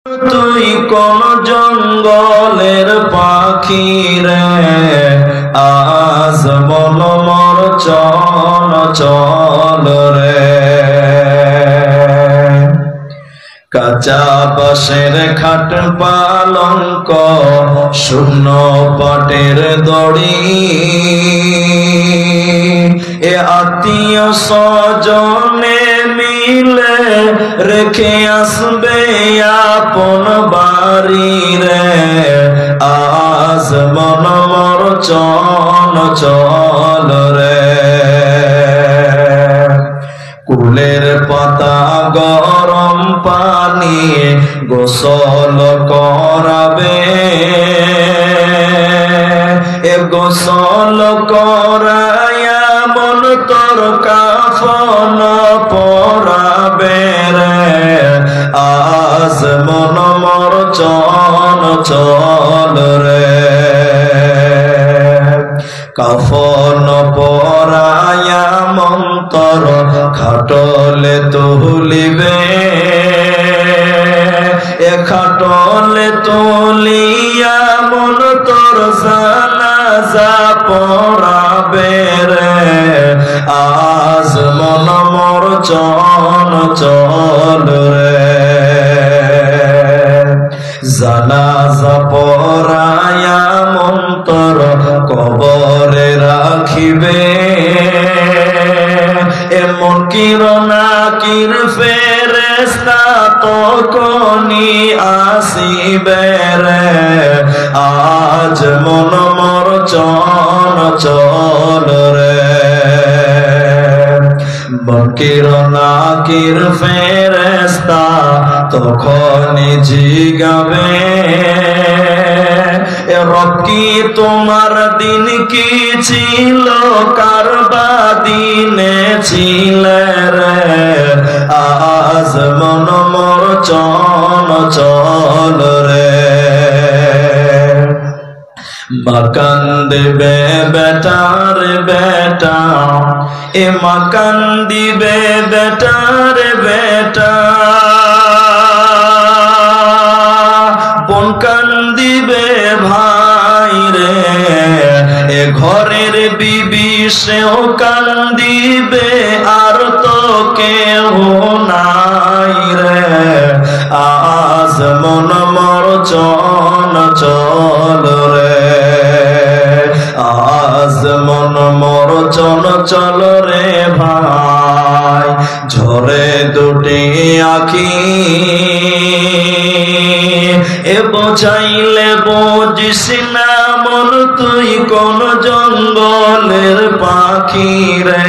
তুই কোন জঙ্গলের পাখি রে, আজ বল মোর চল চল রে। কাঁচা বাঁশের খাট পালঙ্ক, শুকনো পাটের দড়ি, এ আত্মীয় স্বজনে মিলে রেখে আসবে আপন বাড়ি রে, আজ মন মোর চল চল রে। কুলের পাতা গরম পানি গোসল করাবে, এ গোসল করায়া মন তোর কাফন পরাবে রে, আজ মন মোর চল চল রে। কাফন পরায়া মন্তর খাটলে তুলিবে, এ খাটলে তুলিয়া মন তোর জানাজা পড়াবে রে, আজ মন মোর চল চল রে। জানাজা পড়ায়া মন্তর কবরে রাখিবে, এমন কিরণাকির ফেরেশতা তখনই আসিবে রে, আজ মন মোর চল চল রে। কিরণাকির ফেরেশতা তখনই জিগাবে, রকি তোমার দিন কি ছিল, কারবা দিনে ছিলে রে, আজ মন মোর চল চল রে। মাকান দিবে বেটার বেটা, এ মাকান দিবে বেটার বেটা, বোন কান দিবে ভাই রে, এ ঘরের বিবি সেও কান দিবে, আর তো কেউ নাই রে, আজ মন মোর চল চল রে, আজ মন মোর চল চল রে ভাই। ঝরে দুটি আঁখি এ বোঝাইলে বুঝিস না মন, তুই কোন জঙ্গলের পাখি রে,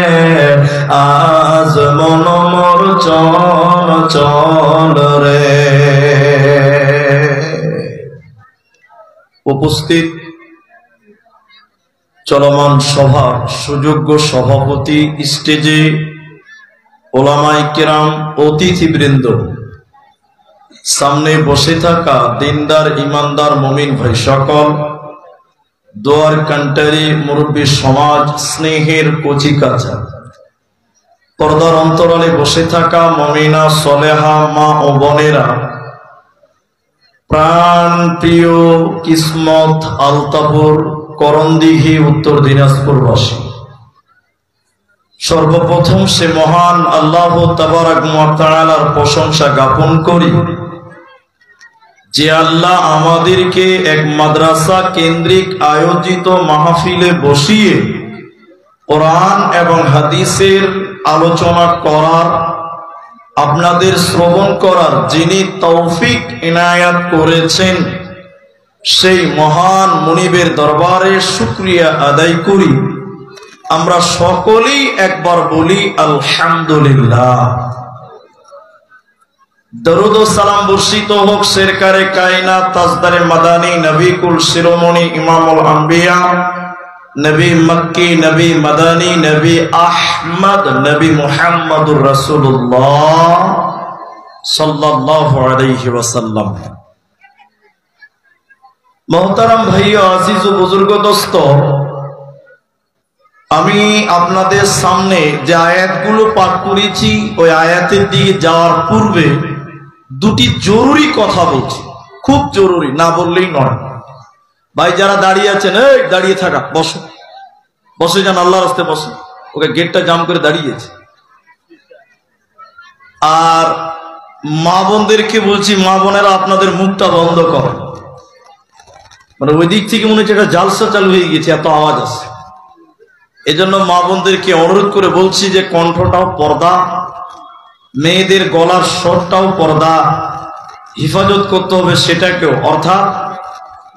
আজ মন মোর চল চল রে। উপস্থিত চলমান সভার সুযোগ্য সভাপতি, স্টেজে ওলামায়ে কেরাম, অতিথিবৃন্দ, সামনে বসে থাকা দিনদার ইমানদার মুমিন ভাই সকল, দোয়ার কান্টারি মুরব্বী সমাজ, স্নেহের কচি কাঁচা, পর্দার অন্তরালে বসে থাকা মুমিনা সলেহা মা ও বোনেরা, প্রাণ প্রিয় কিসমত আলতাপুর করণদিঘি উত্তর দিনাজপুরবাসী, সর্বপ্রথম সে মহান আল্লাহ তাবারাক ওয়া তাআলার প্রশংসা জ্ঞাপন করি, যে আল্লাহ আমাদেরকে এক মাদ্রাসা কেন্দ্রিক আয়োজিত মাহফিলে বসিয়ে কোরআন এবং হাদিসের আলোচনা করার, আপনাদের শ্রবণ করার যিনি তৌফিক ইনায়াত করেছেন, সেই মহান মুনিবের দরবারে শুকরিয়া আদায় করি। আমরা সকলেই একবার বলি আলহামদুলিল্লাহ। দরুদ ও সালাম বর্ষিত হোক সরকারে কায়নাত, তাজদারে মাদানী, নবী কুল শিরোমণি, ইমামুল আম্বিয়া, নবী মক্কি, নবী মাদানী, নবী আহমদ, নবী মুহাম্মদুর রাসূলুল্লাহ সাল্লাল্লাহু আলাইহি ওয়াসাল্লাম। মোহতারাম ভাইয়া, আজিজ ও বুজুর্গ দোস্ত, আমি আপনাদের সামনে যে আয়াতগুলো পাঠ করেছি ওই আয়াতের দিকে যাওয়ার পূর্বে দুটি জরুরি কথা বলছি, খুব জরুরি, না বললেই নয়। ভাই যারা দাঁড়িয়ে আছেন, এই দাঁড়িয়ে থাকা, বসো, বসে যান, আল্লাহর রাস্তায় বসো। ওকে গেটটা জাম করে দাঁড়িয়েছে। আর মা বোনদেরকে বলছি, মা বোনেরা আপনাদের মুখটা বন্ধ করেন। মানে ওই দিক থেকে মনে হচ্ছে একটা জালসা চালু হয়ে গেছে, এত আওয়াজ আছে। এজন্য মা বোনদেরকে অনুরোধ করে বলছি যে কণ্ঠটাও পর্দা, মেয়েদের গলার স্বরটাও পর্দা, হেফাজত করতে হবে সেটাকেও, অর্থাৎ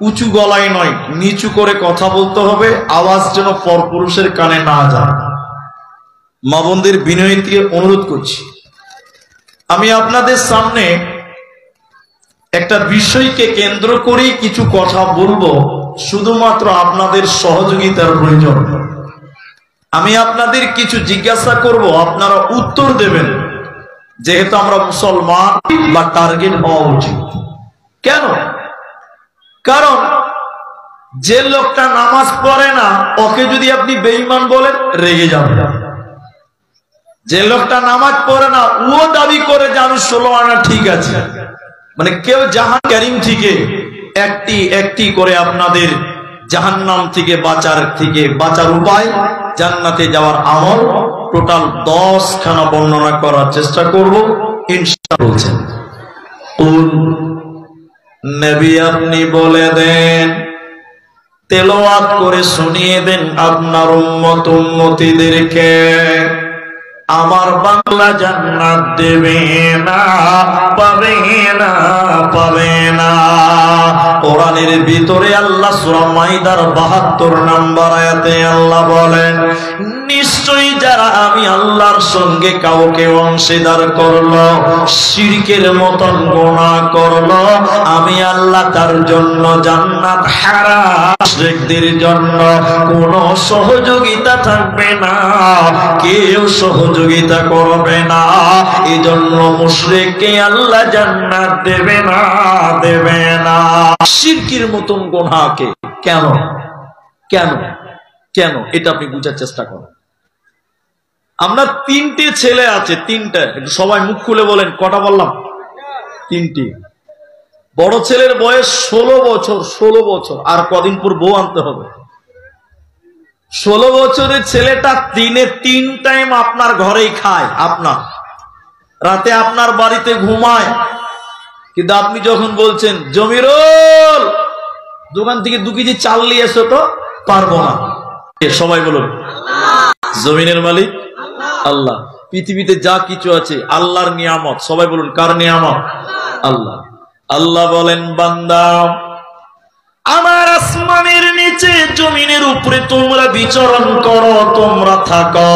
উঁচু গলায় নয়, নিচু করে কথা বলতে হবে, আওয়াজ যেন পরপুরুষের কানে না যায়। মা বোনদের বিনয় দিয়ে অনুরোধ করছি। আমি আপনাদের সামনে একটা বিষয়কে কেন্দ্র করেই কিছু কথা বলবো, শুধুমাত্র আপনাদের সহযোগিতার প্রয়োজন। আমি আপনাদের কিছু জিজ্ঞাসা করব, আপনারা উত্তর দেবেন, যেহেতু আমরা মুসলমান বা টার্গেট হওয়া উচিত। কেন? কারণ যে লোকটা নামাজ পড়ে না, ওকে যদি আপনি বেঈমান বলেন, রেগে যাবেন। যে লোকটা নামাজ পড়ে না, ও দাবি করে যে আমি 16 আনা ঠিক আছে। মানে কেউ জাহান কারীম থেকে একটি করে আপনাদের জাহান্নাম থেকে বাঁচার উপায়, জান্নাতে যাওয়ার আমল, টোটাল 10 খানা বর্ণনা করার চেষ্টা করব ইনশাআল্লাহ। নবী আপনি বলে দেন, তেলাওয়াত করে শুনিয়ে দেন আপনার উম্মত উম্মতিদেরকে, আমার বাংলা জান্নাত দেবে না, পাবে না, পাবে না। কোরআনের ভিতরে আল্লাহ সূরা মাইদার 72 নম্বর আয়াতে আল্লাহ বলেন, নিশ্চয়ই যারা আমি আল্লাহর সঙ্গে কাউকে অংশীদার করলো, শিরকের মতন গুনাহ করলো, আমি আল্লাহ তার জন্য জান্নাত হারাম। মুশরিকদের জন্য কোনো সহযোগিতা থাকবে না, কেউ সহযোগিতা করবে না। এজন্য মুশরিককে আল্লাহ জান্নাত দেবে না, দেবে না। শিরকের মতন গুনাহকে কেন কেন কেন এটা আপনি বুঝার চেষ্টা করেন। আমরা 3টে ছেলে আছে, 3টা, একটু সবাই মুখ খুলে বলেন, কটা বললাম? 3টি। বড় ছেলের বয়স 16 বছর, 16 বছর, আর কদিন পর বউ আনতে হবে। 16 বছরের ছেলেটা দিনে 3 টাইম আপনার ঘরেই খায়, আপনার রাতে আপনার বাড়িতে ঘুমায়। কিন্তু আপনি যখন বলছেন, জমিরুল দোকান থেকে 2 কেজি চাল নিয়ে এসো, তো পারবো না। সবাই বলুন, জমিনের মালিক আল্লাহ। পৃথিবীতে যা কিছু আছে আল্লাহর নিয়ামত, সবাই বলুন কার নিয়ামত? আল্লাহ। আল্লাহ বলেন, বান্দা আমার আসমানের নিচে জমিনের উপরে তোমরা বিচরণ করো, তোমরা থাকো,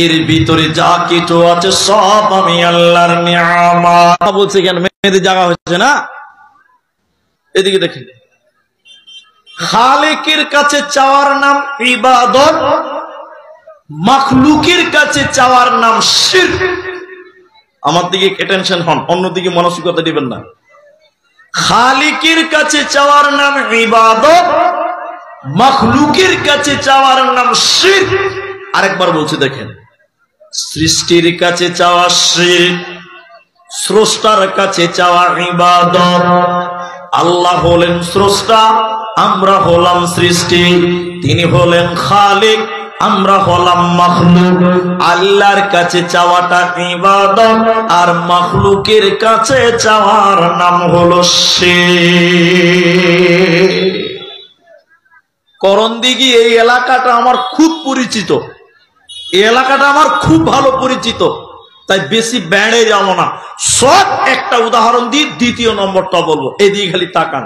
এর ভিতরে যা কিছু আছে সব আমি আল্লাহর নিয়ামত। বলছে কেন? মেয়েদের জায়গা হচ্ছে না? এদিকে দেখেন, খালেকের কাছে চাওয়ার নাম ইবাদত, মাখলুকের কাছে চাওয়ার নাম শিরক। আমার দিকে অ্যাটেনশন হন, অন্যদিকে মানসিকতা দিবেন না। খালিকের কাছে চাওয়ার নাম ইবাদত, মাখলুকের কাছে চাওয়ার নাম শিরক। আরেকবার বলছি দেখেন, সৃষ্টির কাছে চাওয়া শিরক, স্রষ্টার কাছে চাওয়া ইবাদত। আল্লাহ হলেন স্রষ্টা, আমরা হলাম সৃষ্টি, তিনি হলেন খালিক, আমরা হলাম মাখলুক। আল্লাহর কাছে চাওয়াটা ইবাদত, আর মাখলুকের কাছে চাওয়ার নাম হলো শিরক। করণদিঘি এই এলাকাটা আমার খুব পরিচিত, এই এলাকাটা আমার খুব ভালো পরিচিত, তাই বেশি বেড়ে যাব না। সব একটা উদাহরণ দিই, দ্বিতীয় নম্বরটা বলবো, এদিকে খালি তাকান।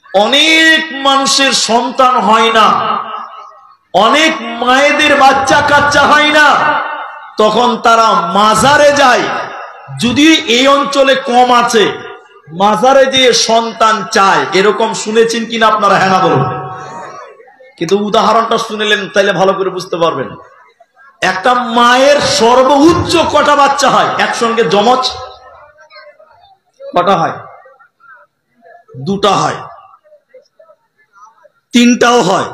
অনেক মানুষের সন্তান হয় না, অনেক মায়েদের বাচ্চা কাচ্চা হয় না, তখন তারা মাজারে যায়। যদি এই অঞ্চলে কম আছে, মাজারে যে সন্তান চায়, এরকম শুনেছেন কিনা আপনারা? হ্যাঁ না বলুন। কিন্তু উদাহরণটা শুনলেন তাইলে ভালো করে বুঝতে পারবেন। একটা মায়ের সর্বোচ্চ কটা বাচ্চা হয় একসঙ্গে? যমজ কটা হয়? 2টা হয়, 3টাও হয়।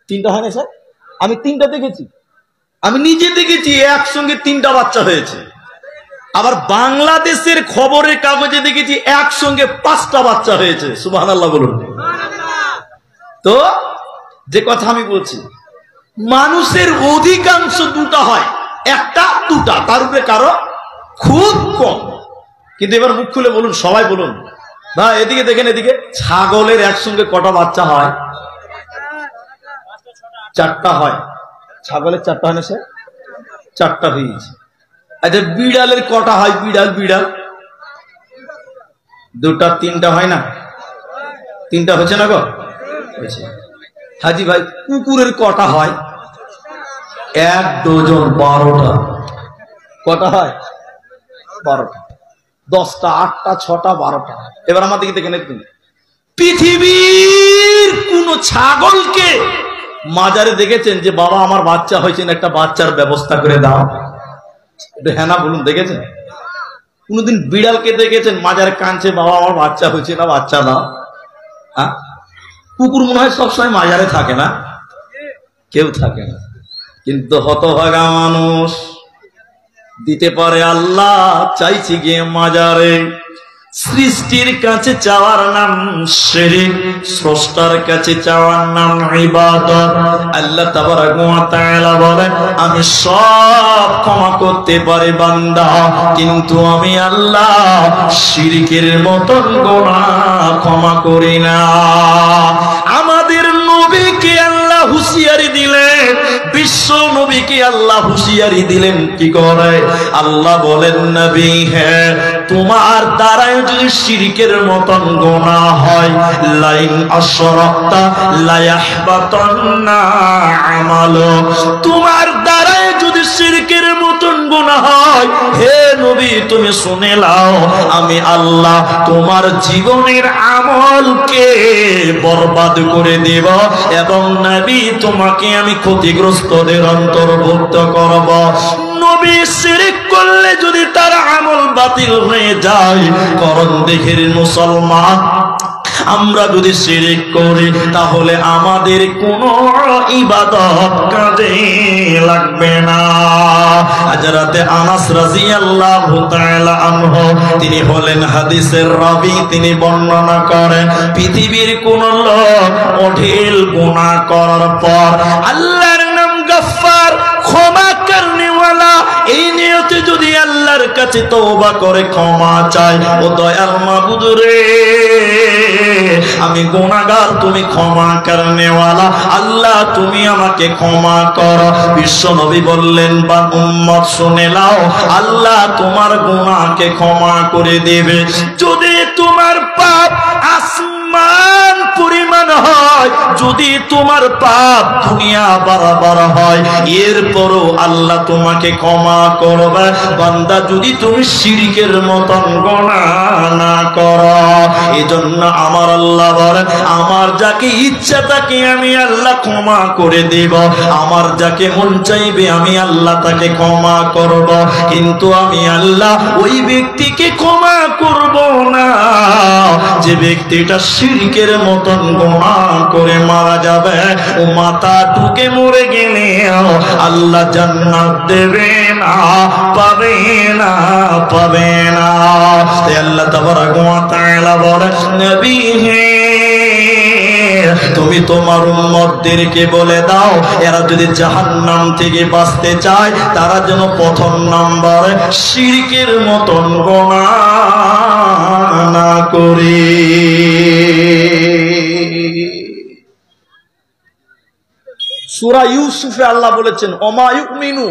3টা হয় না স্যার? আমি 3টা দেখেছি, আমি নিজে দেখেছি, একসঙ্গে 3টা বাচ্চা হয়েছে। আবার বাংলাদেশের খবরের কাগজে দেখেছি একসঙ্গে 5টা বাচ্চা হয়েছে। সুবহানাল্লাহ বলুন। তো যে কথা আমি বলছি, মানুষের অধিকাংশ 2টা হয়, 1টা 2টা, তার উপরে কারো খুব কম। কিন্তু এবার মুখ খুলে বলুন, সবাই বলুন ভাই, এদিকে দেখেন, এদিকে ছাগলের একসঙ্গে কটা বাচ্চা হয়? 4টা হয়। ছাগলের 4টা হয় না স্যার? 4টা হয়েছে। আচ্ছা, বিড়ালের কটা হয়? বিড়াল 2টা 3টা হয় না? 3টা হচ্ছে না গো? হাজি ভাই, কুকুরের কটা হয়? 1 ডজন, 12টা। কটা হয়? 12টা। 10টা, 8টা, 6টা, 12টা। এবার আমার দিকে দেখেন, পৃথিবীর কোন ছাগলকে মাজারে দেখেছেন যে বাবা আমার বাচ্চা হয়েছে, একটা বাচ্চার ব্যবস্থা করে দাও? হ্যাঁ না বলুন, দেখেছেন? কোনদিন বিড়ালকে দেখেছেন মাজারে কাঁদছে, বাবা আমার বাচ্চা হয়েছে না, বাচ্চা দাও? হ্যাঁ? কুকুর মনে হয় সবসময় মাজারে থাকে না? কেউ থাকে না। কিন্তু হতভাগা মানুষ দিতে পারে আল্লাহ, চাইছি গিয়ে মাজারে। সৃষ্টির কাছে চাওয়ার নাম শিরক, স্রষ্টার কাছে চাওয়ার নাম ইবাদত। আল্লাহ তাবারক ওয়া তাআলা বলেন, আমি সব ক্ষমা করতে পারি বান্দা, কিন্তু আমি আল্লাহ শিরকের মতন গুনাহ ক্ষমা করি না। আমাদের নবীকে আল্লাহ হুঁশিয়ারি দিলেন, বিশ্ব নবীকে আল্লাহ হুঁশিয়ারি দিলেন কি করে? আল্লাহ বলেন, নবী হ্যাঁ, তোমার দ্বারাই যদি শিরকের মতন গুনাহ হয়, লাইন আশরাকতা লা ইয়াহবাতান্না আমালুক, তোমার দ্বারাই যদি শিরকের মতন গুনাহ হয়, হে নবী তুমি শুনে নাও, আমি আল্লাহ তোমার জীবনের আমলকে বরবাদ করে দেব, এবং নবী তোমাকে আমি ক্ষতিগ্রস্তদের অন্তর্ভুক্ত করব। নবী শিরক করলে যদি তার আমল বাতিল হয়ে যায়, করণ দেখের মুসলমান, আমরা যদি শিরক করি তাহলে আমাদের কোনো ইবাদত কাজে লাগবে না। হযরতে আনাস রাদিয়াল্লাহু তাআলা আনহু, তিনি হলেন হাদিসের রাবী, তিনি বর্ণনা করেন, পৃথিবীর কোন লোক অঢেল গুনাহ করার পর আল্লাহর নাম গফফার, ক্ষমা করনেওয়ালা, এই নিয়তে যদি আল্লাহর কাছে তওবা করে ক্ষমা চায়, ও দয়াল মাবুদ রে, আমি গুনাহগার, তুমি ক্ষমা করনেওয়ালা, আল্লাহ তুমি আমাকে ক্ষমা করো। বিশ্ব নবী বললেন, বা উম্মত শুনে নাও, আল্লাহ তোমার গুনাহকে ক্ষমা করে দেবে যদি তোমার পাপ আসমান পরিমাণ হয়, যদি তোমার পাপ দুনিয়া বরাবর হয়, এরপরও আল্লাহ তোমাকে ক্ষমা করবে বান্দা যদি তুমি শিরকের মতন গুনাহ না করো। এজন্য আমার আল্লাহ বলেন, আমার যাকে ইচ্ছা তাকে আমি আল্লাহ ক্ষমা করে দেব, আমার যাকে মন চাইবে আমি আল্লাহ তাকে ক্ষমা করব, কিন্তু আমি আল্লাহ ওই ব্যক্তিকে ক্ষমা করব না যে ব্যক্তিটা শিরকের মতন গুনাহ করে মারা যাবে। ও মাথা টুকে মরে গেলে আল্লাহ জান্নাত দেবে না, পাবে না, পাবে না। তাই আল্লাহ তাবারক ওয়া তাআলা বলেন, নবী হে, তুমি তোমার উম্মতদেরকে বলে দাও, এরা যদি জাহান্নাম থেকে বাঁচতে চায়, তারা যেন প্রথম নম্বরে শিরকের মতন গুনাহ না করে। সূরা ইউসুফে আল্লাহ বলেছেন, ওমা ইউমিনু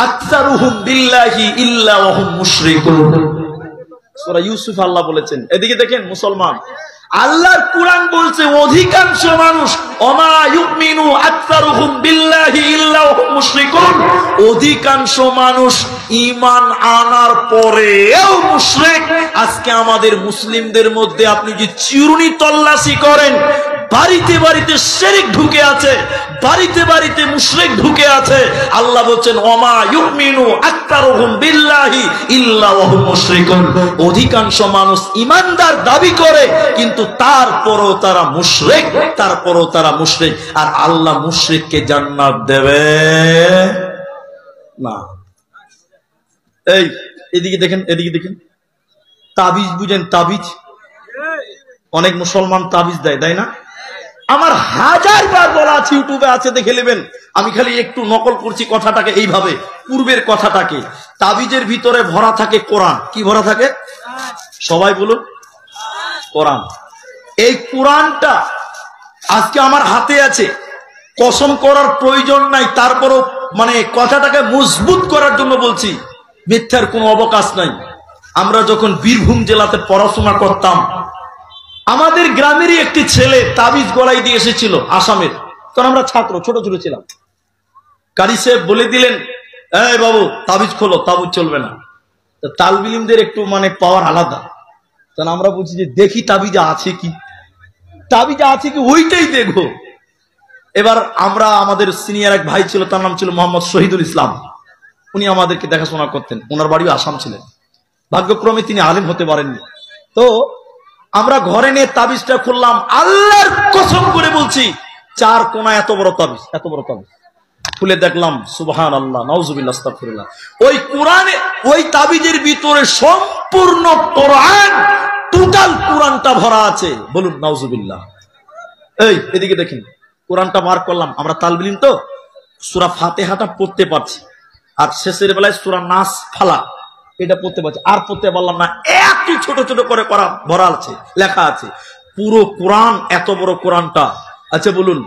আকসারুহুম বিল্লাহি ইল্লা ওয়া হুম মুশরিকুন। সূরা ইউসুফ আল্লাহ বলেছেন। এদিকে দেখেন মুসলমান, আল্লাহর কুরআন বলছে অধিকাংশ মানুষ, ওমা ইউমিনু আকসারুহুম বিল্লাহি ইল্লা ওয়া হুম মুশরিকুন, অধিকাংশ মানুষ ঈমান আনার পরেও মুশরিক। আজকে আমাদের মুসলিমদের মধ্যে আপনি যে চিরুনি তল্লাশি করেন, বাড়িতে বাড়িতে শিরক ঢুকে আছে, বাড়িতে বাড়িতে মুশরিক ঢুকে আছে। আল্লাহ বলেন, ওমা ইউমিনু আকসারুহুম বিল্লাহি ইল্লা ওয়া হুম মুশরিকুন, অধিকাংশ মানুষ ঈমানদার দাবি করে কিন্তু তারপরও তারা মুশরিক, তারপরও তারা মুশরিক। আর আল্লাহ মুশরিককে জান্নাত দেবে না। এই এদিকে দেখেন, এদিকে দেখেন, তাবিজ বুঝেন? তাবিজ অনেক মুসলমান তাবিজ দেয়, তাই না? আমার হাজারবার বলা আছে, ইউটিউবে আছে, দেখে নেবেন। আমি খালি একটু নকল করছি কথাটাকে এইভাবে, পূর্বের কথাটাকে। তাবিজের ভিতরে ভরা থাকে কোরআন। কি ভরা থাকে? সবাই বলুন, কোরআন। এই কোরআনটা আজকে আমার হাতে আছে, কসম করার প্রয়োজন নাই, তারপরও মানে কথাটাকে মজবুত করার জন্য বলছি, মিথ্যার কোনো অবকাশ নাই। আমরা যখন বীরভূম জেলাতে পড়াশোনা করতাম, আমাদের গ্রামেরই একটি ছেলে তাবিজ গলায় দিয়ে এসেছিল আসামের। তখন আমরা ছাত্র, ছোট ছোট ছিলাম। কারি সাহেব বলে দিলেন, এই বাবু তাবিজ খোলো, তাবিজ চলবে না। তালবিলিমদের একটু মানে পাওয়ার আলাদা। তখন আমরা বলছি যে দেখি তাবিজা আছে কি, তাবিজা আছে কি ওইটাই দেখো। এবার আমরা, আমাদের সিনিয়র এক ভাই ছিল, তার নাম ছিল মোহাম্মদ শহীদুল ইসলাম। উনি আমাদেরকে দেখাশোনা করতেন, ওনার বাড়িও আসাম ছিলেন। ভাগ্যক্রমে তিনি আলেম হতে পারেননি। তো আমরা ঘরে নিয়ে তাবিজটা খুললাম, আল্লাহর কসম করে বলছি 4 কোনা এত বড় তাবিজ, এত বড় তাবিজ। খুলে দেখলাম, সুবহানাল্লাহ, নাউজুবিল্লাহ, আস্তাগফিরুল্লাহ, ওই কোরআনে, ওই তাবিজের ভিতরে সম্পূর্ণ কোরআন, টোটাল কোরআনটা ভরা আছে। বলুন নাউজুবিল্লাহ। এই এদিকে দেখেন, কোরআনটা বার করলাম। আমরা তালবিলিম তো, সূরা ফাতিহাটা পড়তে পারছি, আর শেষের বেলায় সূরা নাস ফালাক এটা পড়তে পারছি, আর পড়তে পারলাম না। এত ছোট ছোট করে করা ভরা আছে, লেখা আছে পুরো কোরআন, এত বড় কোরআনটা। আচ্ছা বলুন,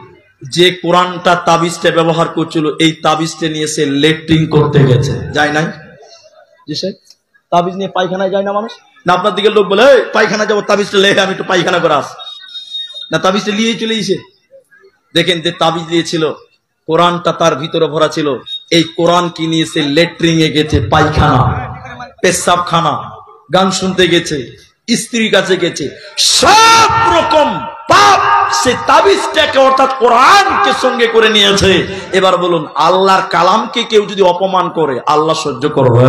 যে কোরআনটা তাবিজটা ব্যবহার করছিল, এই তাবিজটা নিয়ে সে লেট্রিন করতে গেছে, যায় নাই? যে সে তাবিজ নিয়ে পায়খানায় যায় না মানুষ? না আপনার দিকে লোক বলে, এই পায়খানা যাবো, তাবিজটা লেখে আমি একটু পায়খানা করে আস, না তাবিজটা নিয়েই চলে এসে। দেখেন, যে তাবিজ দিয়েছিল, কোরআনটা তার ভিতরে ভরা ছিল। এই কোরআন কি নিয়ে সে লেট্রিনে গেছে, পায়খানা, পেশাবখানা, গান শুনতে গেছে, স্ত্রীর কাছে গেছে, সব রকম পাপ সে তাবিজটাকে অর্থাৎ কোরআনকে সঙ্গে করে নিয়েছে। এবার বলুন, আল্লাহর কালামকে কেউ যদি অপমান করে, আল্লাহ সহ্য করবে?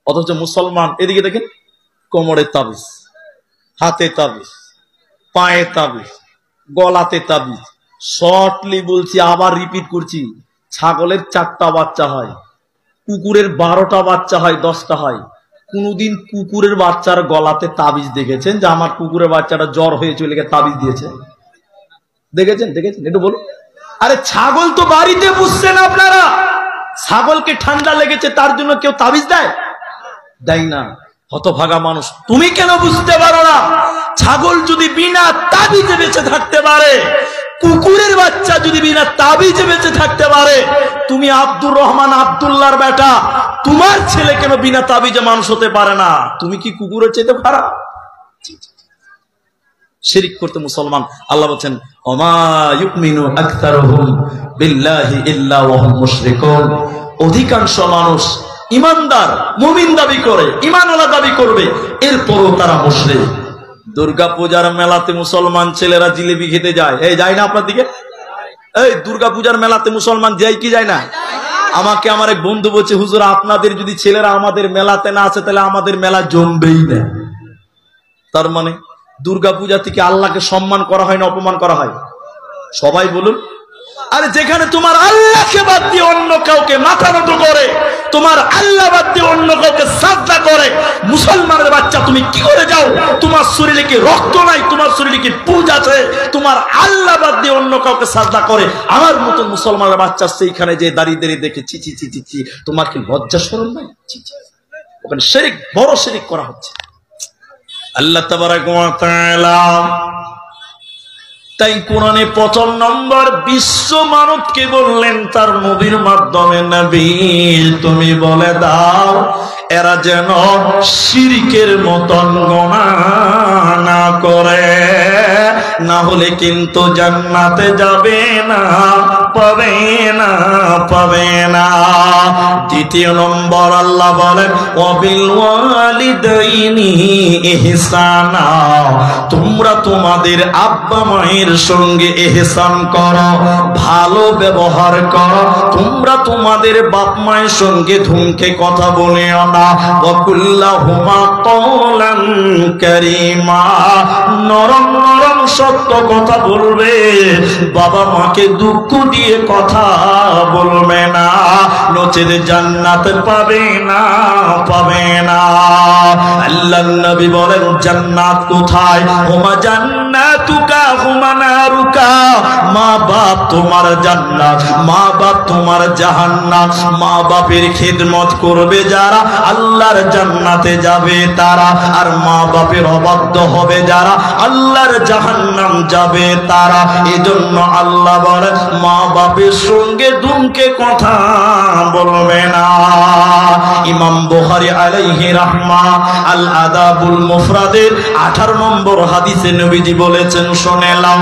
অথচ মুসলমান, এদিকে দেখেন, কোমরে তাবিজ, হাতে তাবিজ, পায়ে তাবিজ, গলাতে তাবিজ। শর্টলি বলছি, আবার রিপিট করছি, ছাগলের 4টা বাচ্চা হয়, কুকুরের 12টা বাচ্চা হয়, 10টা হয়। কোনদিন কুকুরের বাচ্চার গলাতে তাবিজ দেখেছেন যে আমার কুকুরের বাচ্চাটা জ্বর হয়ে চলে গিয়ে তাবিজ দিয়েছে? দেখেছেন? দেখেছেন? একটু বলুন। আরে ছাগল তো বাড়িতে পুষছেন আপনারা, ছাগলকে ঠান্ডা লেগেছে তার জন্য কেউ তাবিজ দেয়? দেয় না। হতভাগা মানুষ, তুমি কেন বুঝতে পারো না? ছাগল যদি বিনা তাবিজে বেঁচে থাকতে পারে, কুকুরের বাচ্চা যদি বিনা তাবিজে বেঁচে থাকতে পারে, তুমি আব্দুর রহমান আব্দুল্লাহর বেটা, তোমার ছেলে কেন বিনা তাবিজে মানুষ হতে পারে না? তুমি কি কুকুরের চাইতে খারাপ? শিরক করতে মুসলমান। আল্লাহ বলেন, ওমা ইউমিনু আকতারুহুম বিল্লাহি ইল্লা ওয়া হুম মুশরিকুন। অধিকাংশ মানুষ ইমানদার, মুমিন দাবি করে, ঈমানওয়ালা দাবি করবে, এরপরও তারা মুশরিক। দুর্গা পূজার মেলাতে মুসলমান ছেলেরা জিলেবি খেতে যায়, এই যায় না আপনার দিকে? এই দুর্গা পূজার মেলাতে মুসলমান যায় কি যায় না? আমাকে আমার এক বন্ধু বলছে, হুজুর আপনাদের যদি ছেলেরা আমাদের মেলাতে না আসে, তাহলে আমাদের মেলা জমবেই না। তার মানে দুর্গা পূজা থেকে আল্লাহকে সম্মান করা হয় না অপমান করা হয়? সবাই বলুন। আরে যেখানে তোমার আল্লাহকে বাদ দিয়ে অন্য কাউকে মাথা নত করে, তোমার আল্লাহ বাদ দিয়ে অন্য কাউকে সাজদা করে, মুসলমানের বাচ্চা তুমি কি করে যাও? তোমার শরীরে কি রক্ত নাই? তোমার শরীরে কি পুজ আছে? তোমার আল্লাহ বাদ দিয়ে অন্য কাউকে সাজদা করে, আমার মতো মুসলমানের বাচ্চা সেইখানে যে দাঁড়িয়ে দাঁড়িয়ে দেখে চি চি চি চি চি, তোমার কি লজ্জা শরম নাই? ওখানে শিরক, বড় শিরক করা হচ্ছে। আল্লাহ তাবারাক ওয়া তাআলা তাই কোরআনে 1ম নম্বর বিশ্ব মানবকে বললেন তার নবীর মাধ্যমে, নবী তুমি বলে দাও এরা যেন শিরকের মতন গুনাহ না করে, না হলে কিন্তু জান্নাতে যাবে না, পাবে না, পাবে না। 2 নম্বর আল্লাহ বলেন, ওয়াবিল ওয়ালিদাইনি ইহসানা, তোমরা তোমাদের আব্বা মায়ের সঙ্গে ইহসান করো, ভালো ব্যবহার করো। তোমরা তোমাদের বাপ মায়ের সঙ্গে ধুমকে কথা বলিও না। ওয়াকুল্লাহুমা কওলান কারীমা, নরম নরম সত্য কথা বলবে, বাবা মাকে দুঃখ দিয়ে কথা বলবে না, নচেত জান্নাত পাবে না, পাবে না। আল্লাহর নবী বলেন জান্নাত কোথায়? হুমা জান্নাতুকা হুমা নারুকা, মা বাপ তোমার জান্নাত, মা বাপ তোমার জাহান্নাম। মা বাপের খিদমত করবে যারা আল্লাহর জান্নাতে যাবে তারা, আর মা বাপের অবাধ্য হবে যারা আল্লাহর জাহান্নাম যাবে তারা। এজন্য আল্লাহ বলে মা বাপের সঙ্গে দুমকে কথা বলবে না। ইমাম বুখারী আলাইহি রাহমা আল আদাবুল মুফরাদের 18 নম্বর হাদিসে নবীজি বলেছেন, শুনে নাও।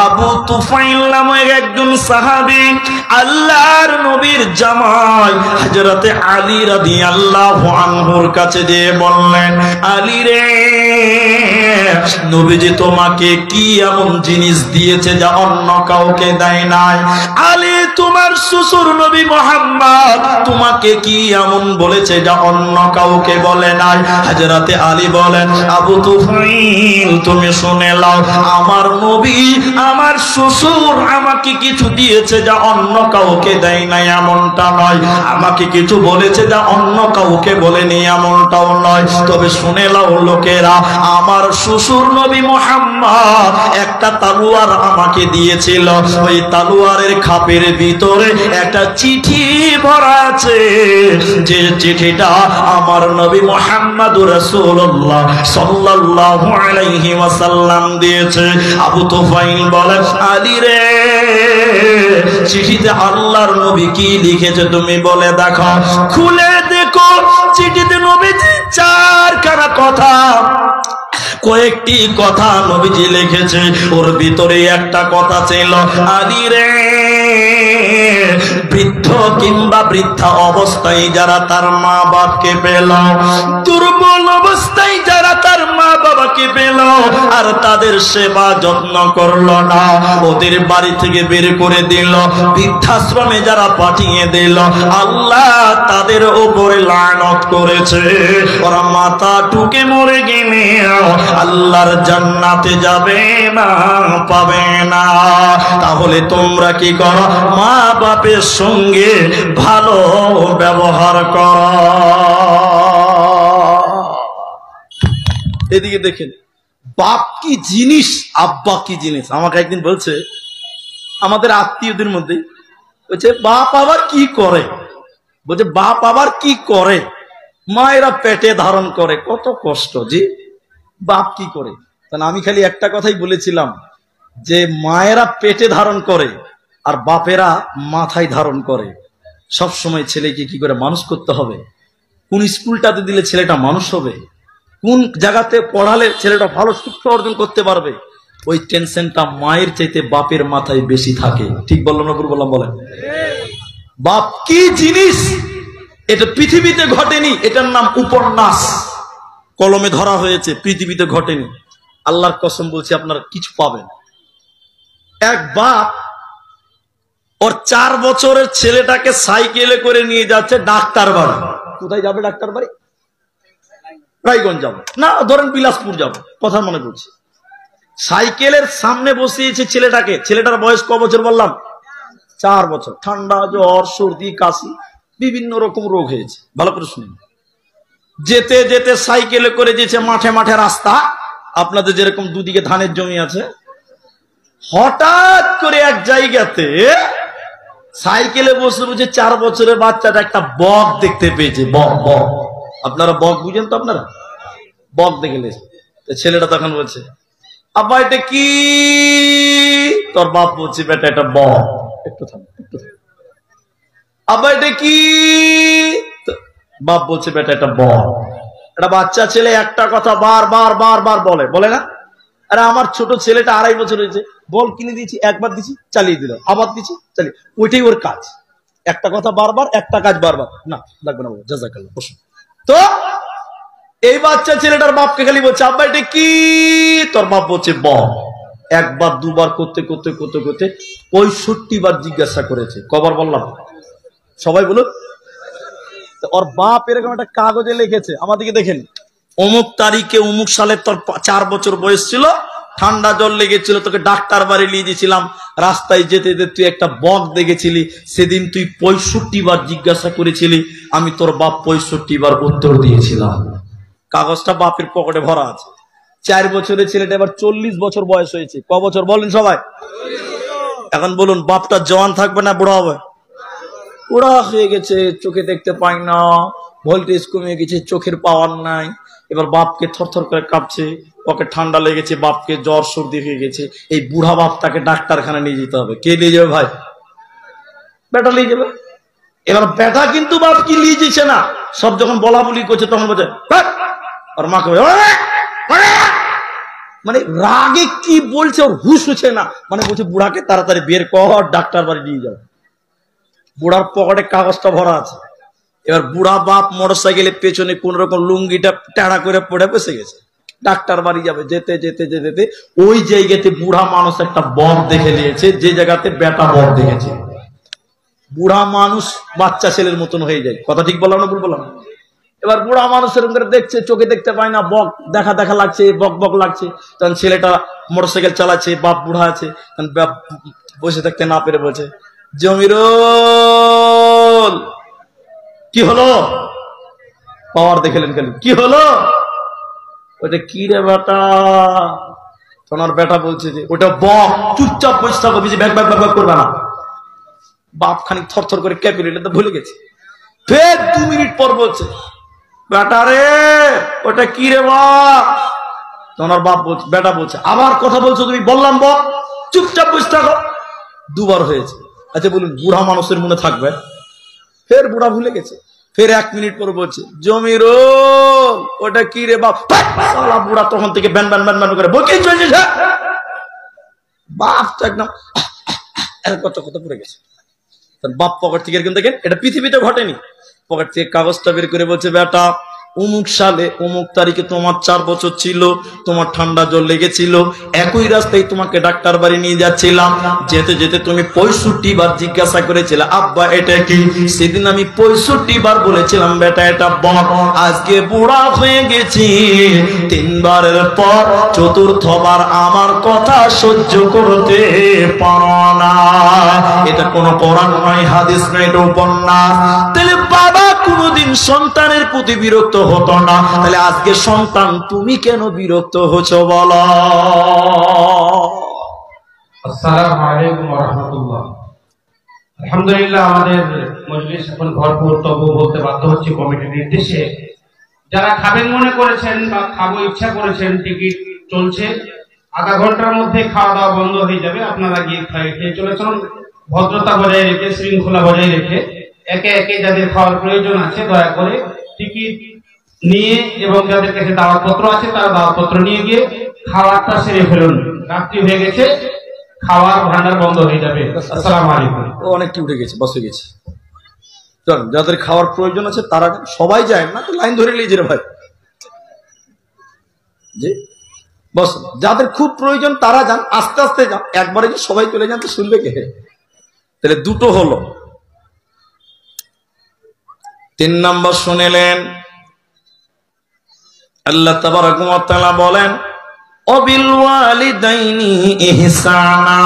আবু তুফাইল নামের একজন সাহাবী আল্লাহর নবীর জামাই হযরতে আলী রাদিয়াল্লাহু আনহুর কাছে যেয়ে বললেন, আলী রে, নবীজি তোমাকে কি এমন জিনিস দিয়েছে যা অন্য কাউকে দেয় নাই? আলী, তোমার শ্বশুর নবী মুহাম্মদ তোমাকে কি এমন বলেছে যা অন্য কাউকে বলে নাই? হযরতে আলী বলেন, আবু তুফাইল তুমি শুনে নাও, আমার নবী আমার শ্বশুর আমাকে কিছু দিয়েছে যা অন্য কাউকে দেয় নাই এমনটা নয়, আমাকে কিছু বলেছে যা অন্য কাউকে বলেনি এমনটাও নয়। তবে শুনে নাও লোকেরা, আমার শ্বশুর নবী মুহাম্মদ একটা তলোয়ার আমাকে দিয়েছিল, ওই তলোয়ারের খাপের ভিতরে একটা চিঠি ভরা আছে, যে চিঠিটা আমার নবী মুহাম্মদুর রাসূলুল্লাহ সাল্লাল্লাহু আলাইহি ওয়াসাল্লাম দিয়েছে। আবু তুফাইল বলে, আলী রে, চিঠিতে আল্লাহর নবী কি লিখেছে তুমি বলে দেখো। খুলে দেখো, চিঠিতে নবীজি 4খানা কথা, কয়েকটি কথা নবীজি লিখেছে, ওর ভিতরে একটা কথা ছিল, আলী রে, বৃদ্ধ কিংবা বৃদ্ধা অবস্থায় যারা তার মা বাপকে পেল, দুর্বল অবস্থায় যারা তার মা বাবাকে পেল আর তাদের সেবা যত্ন করলো না, ওদের বাড়ি থেকে বের করে দিল, বৃদ্ধাশ্রমে যারা পাঠিয়ে দিল, আল্লাহ তাদের উপরে লানত করেছে, ওরা মাথা টুকে মরে গেলে আল্লাহর জান্নাতে যাবে না, পাবে না। তাহলে তোমরা কি করো? মা বাপের সঙ্গে ভালো ব্যবহার করো। এদিকে দেখেন, বাপ কি জিনিস, আব্বা কি জিনিস। আমাকে একদিন বলছে আমাদের আত্মীয়দের মধ্যে, বলছে বাপ আবার কি করে, বলছে বাপ আবার কি করে, মায়েরা পেটে ধারণ করে, কত কষ্ট জি, বাপ কি করে। তাহলে আমি খালি একটা কথাই বলেছিলাম যে মায়েরা পেটে ধারণ করে আর বাপেরা মাথায় ধারণ করে। সব সময় ছেলেকে কি করে মানুষ করতে হবে, কোন স্কুলটাতে দিলে ছেলেটা মানুষ হবে, কোন জায়গাতে পড়ালে ছেলেটা ভালো শিক্ষা অর্জন করতে পারবে, ওই টেনশনটা মায়ের চাইতে বাপের মাথায় বেশি থাকে। ঠিক বললাম না ভুল বললাম? বলেন, বাপ কি জিনিস এটা পৃথিবীতে ঘটেনি, এটার নাম উপন্যাস, কলমে ধরা হয়েছে, পৃথিবীতে ঘটেনি। আল্লাহর কসম বলছি আপনারা কিছু পাবেন। এক বাপ ওর 4 বছরের ছেলেটাকে সাইকেলে করে নিয়ে যাচ্ছে ডাক্তার বাড়ি। কোথায় যাবে ডাক্তার বাড়ি? রায়গঞ্জ যাবো না, ধরেন বিলাসপুর যাবো, কথা মনে পড়ছে। সাইকেলের সামনে বসিয়েছে ছেলেটাকে। ছেলেটার বয়স ক বছর বললাম? 4 বছর। ঠান্ডা, জ্বর, সর্দি, কাশি, বিভিন্ন রকম রোগ হয়েছে। ভালো করে শুনুন। যেতে যেতে সাইকেলে করে যেছে মাঠে মাঠে রাস্তা, আপনাদের যেরকম দুদিকে ধানের জমি আছে, হঠাৎ করে এক জায়গাতে সাইকেলে বসে বসে 4 বছরের বাচ্চাটা একটা বক দেখতে পেয়েছে। বক, বক, আপনারা বক বুঝেন তো? আপনারা বক দেখে ছেলেটা তখন বলছে, আব্বা এটা কি? তোর বাপ বলছে, বেটা এটা বক। একটু থাম, একটু থাম। আব্বা এটা কি? বাপ বলছে, বেটা এটা বক। একটা বাচ্চা ছেলে একটা কথা বারবার বারবার বলে, বলে না? আরে আমার ছোট ছেলেটা 2.5 বছর হয়েছে, বল কিনে দিয়েছি, একবার দিছি চালিয়ে দিল, আবার দিছি চালিয়ে, ওইটাই ওর কাজ। একটা কথা বারবার, একটা কাজ বারবার। না লাগবে না, জাযাকাল্লাহ, বসুন। তো এই বাচ্চা ছেলেটার বাপকে খালি বলছে, আব্বা এটা কি? তোর বাপ বলছে বক। একবার দুবার করতে করতে করতে করতে 65 বার জিজ্ঞাসা করেছে। কবার বললাম? সবাই বলুন। ওর বাপ এরকম একটা কাগজে লিখেছে, আমাদেরকে দেখেন, অমুক তারিখে অমুক সালে তোর 4 বছর বয়স ছিল, ঠান্ডা জল লেগেছিল, তোকে ডাক্তার বাড়ি নিয়ে গেছিলাম, রাস্তায় যেতে যেতে তুই একটা বক দেখেছিলি, সেদিন তুই 65 বার জিজ্ঞাসা করেছিলি, আমি তোর বাপ 65 বার উত্তর দিয়েছিলাম। কাগজটা বাপের পকেটে ভরা আছে। 4 বছরের ছেলেটা এবার 40 বছর বয়স হয়েছে। ক বছর বলেন সবাই? এখন বলুন, বাপটা জওয়ান থাকবে না বুড়া হবে? বুড়া হয়ে গেছে, চোখে দেখতে পাই না, ভোল্টেজ কমে গেছে, চোখের পাওয়ার নাই। এবার বাপকে থরথর করে কাঁপছে, ওকে ঠান্ডা লেগেছে, বাপকে জ্বর সর্দি হয়ে গেছে। এই বুড়া বাপ তাকে ডাক্তারখানা নিয়ে যেতে হবে। কে নিয়ে যাবে ভাই? বেটা নিয়ে যাবে। এবার বেটা কিন্তু বাপ কি নিয়ে যেছে না, সব যখন বলা বলি করছে তখন বলছে, আর মাকে মানে রাগে কি বলছে ওর হুশ হচ্ছে না, মানে বলছে বুড়াকে তাড়াতাড়ি বের কর, ডাক্তার বাড়ি নিয়ে যাও। বুড়ার পকেটে কাগজটা ভরা আছে। এবার বুড়া বাপ মোটর সাইকেলের পেছনে কোন রকম লুঙ্গিটা টেড়া করে পড়ে বসে গেছে, ডাক্তার বাড়ি যাবে। যেতে যেতে যেতে যেতে ওই জায়গাতে বুড়া মানুষ একটা বর দেখে নিয়েছে, যে জায়গাতে বেটা বর দেখেছে। বুড়া মানুষ বাচ্চা ছেলের মতন হয়ে যায়। কথা ঠিক বললাম না ভুল বললাম? এবার বুড়া মানুষ এরকম করে দেখছে, চোখে দেখতে পায় না, বক দেখা দেখা লাগছে, বক বক লাগছে। তখন ছেলেটা মোটরসাইকেল চালাচ্ছে, বাপ বুড়া আছে, তখন বাপ বসে থাকতে না পেরে বলছে, জমিরুল কি হলো? পাওয়ার দেখলেন খালি, কি হলো? ওটা কি রে বেটা? তোমার বেটা বলছে যে ওটা বক, চুপচাপ বসে থাকো, বেশি ব্যাগ ব্যাগ ব্যাগ করবে না। বাপ খানিক থরথর করে কেঁপে নিল, তো ভুলে গেছে। ফের 2 মিনিট পর বলছে, বেটা রে ওটা কি রে বাপ? তোমার বাপ বলছে, বেটা বলছে, আবার কথা বলছো তুমি? বললাম বক, চুপচাপ বসে থাকো। 2 বার হয়েছে। আচ্ছা বলুন, বুড়া মানুষের মনে থাকবে? ফের বুড়া ভুলে গেছে। ফের 1 মিনিট পর বলছে, জমিরুল ওটা কি রে বাপ? শালা বুড়া তখন থেকে ব্যান ব্যান ব্যান ব্যান করে বকে চলছে। বাপ তো একদম কত কথা পড়ে গেছে। বাপ পকেট থেকে এরকম দেখেন, এটা পৃথিবীতে ঘটেনি, পকেট থেকে কাগজটা বের করে বলছে, বেটা অমুক সালে অমুক তারিখে তোমার 4 বছর ছিল, তোমার ঠান্ডা জ্বর লেগেছিল, একই রাস্তায় তোমাকে ডাক্তার বাড়ি নিয়ে যাচ্ছিলাম, যেতে যেতে তুমি 65 বার জিজ্ঞাসা করেছিলে, আব্বা এটা কি? সেদিন আমি 65 বার বলেছিলাম বেটা এটা বক। আজকে বুড়া হয়ে গেছি, 3 বারের পর 4র্থবার আমার কথা সহ্য করতে পারো না। এটা কোনো কোরআন নয়, হাদিস নয়, এটা উপন্যাস। তাহলে বাবা কোনদিন সন্তানের প্রতি বিরক্ত হতো না, তাহলে আজকে সন্তান তুমি কেন বিরক্ত হছো বলো? আসসালামু আলাইকুম ওয়া রাহমাতুল্লাহ। আলহামদুলিল্লাহ, আমাদের মজলিস এখন ভরপুর, তবু বলতে বাধ্য হচ্ছে কমিটির নির্দেশে যারা খাবেন মনে করেছেন বা খাবো ইচ্ছা করেছেন, টিকিট চলছে, আধা ঘন্টার মধ্যে খাওয়া দাওয়া বন্ধ হয়ে যাবে। আপনারা গিয়ে খেয়ে চলে চলুন, ভদ্রতা বজায় রেখে, শৃঙ্খলা বজায় রেখে। একে একে যাদের খাওয়ার প্রয়োজন আছে দয়া করে টিকিট নিয়ে, এবং যাদের কাছে দাওয়াতপত্র আছে তারা দাওয়াতপত্র নিয়ে গিয়ে খাওয়ারটা সেরে ফেলুন। রাত্রি হয়ে গেছে, খাওয়ার ভান্ডার বন্ধ হয়ে যাবে। আসসালামু আলাইকুম। অনেকটি উঠে গেছে, বসে গেছে। যাদের খাওয়ার প্রয়োজন আছে তারা সবাই যায় না, তো লাইন ধরে নিয়ে ভাই জি বস। যাদের খুব প্রয়োজন তারা যান, আস্তে আস্তে যান, একবারে যে সবাই চলে যান তো শুনবে কে? তাহলে দুটো হলো। 3 নম্বর শুনেলেন, আল্লাহ তাবারাক ওয়া তাআলা বলেন, ওয়াবিল ওয়ালিদাইনি ইহসানা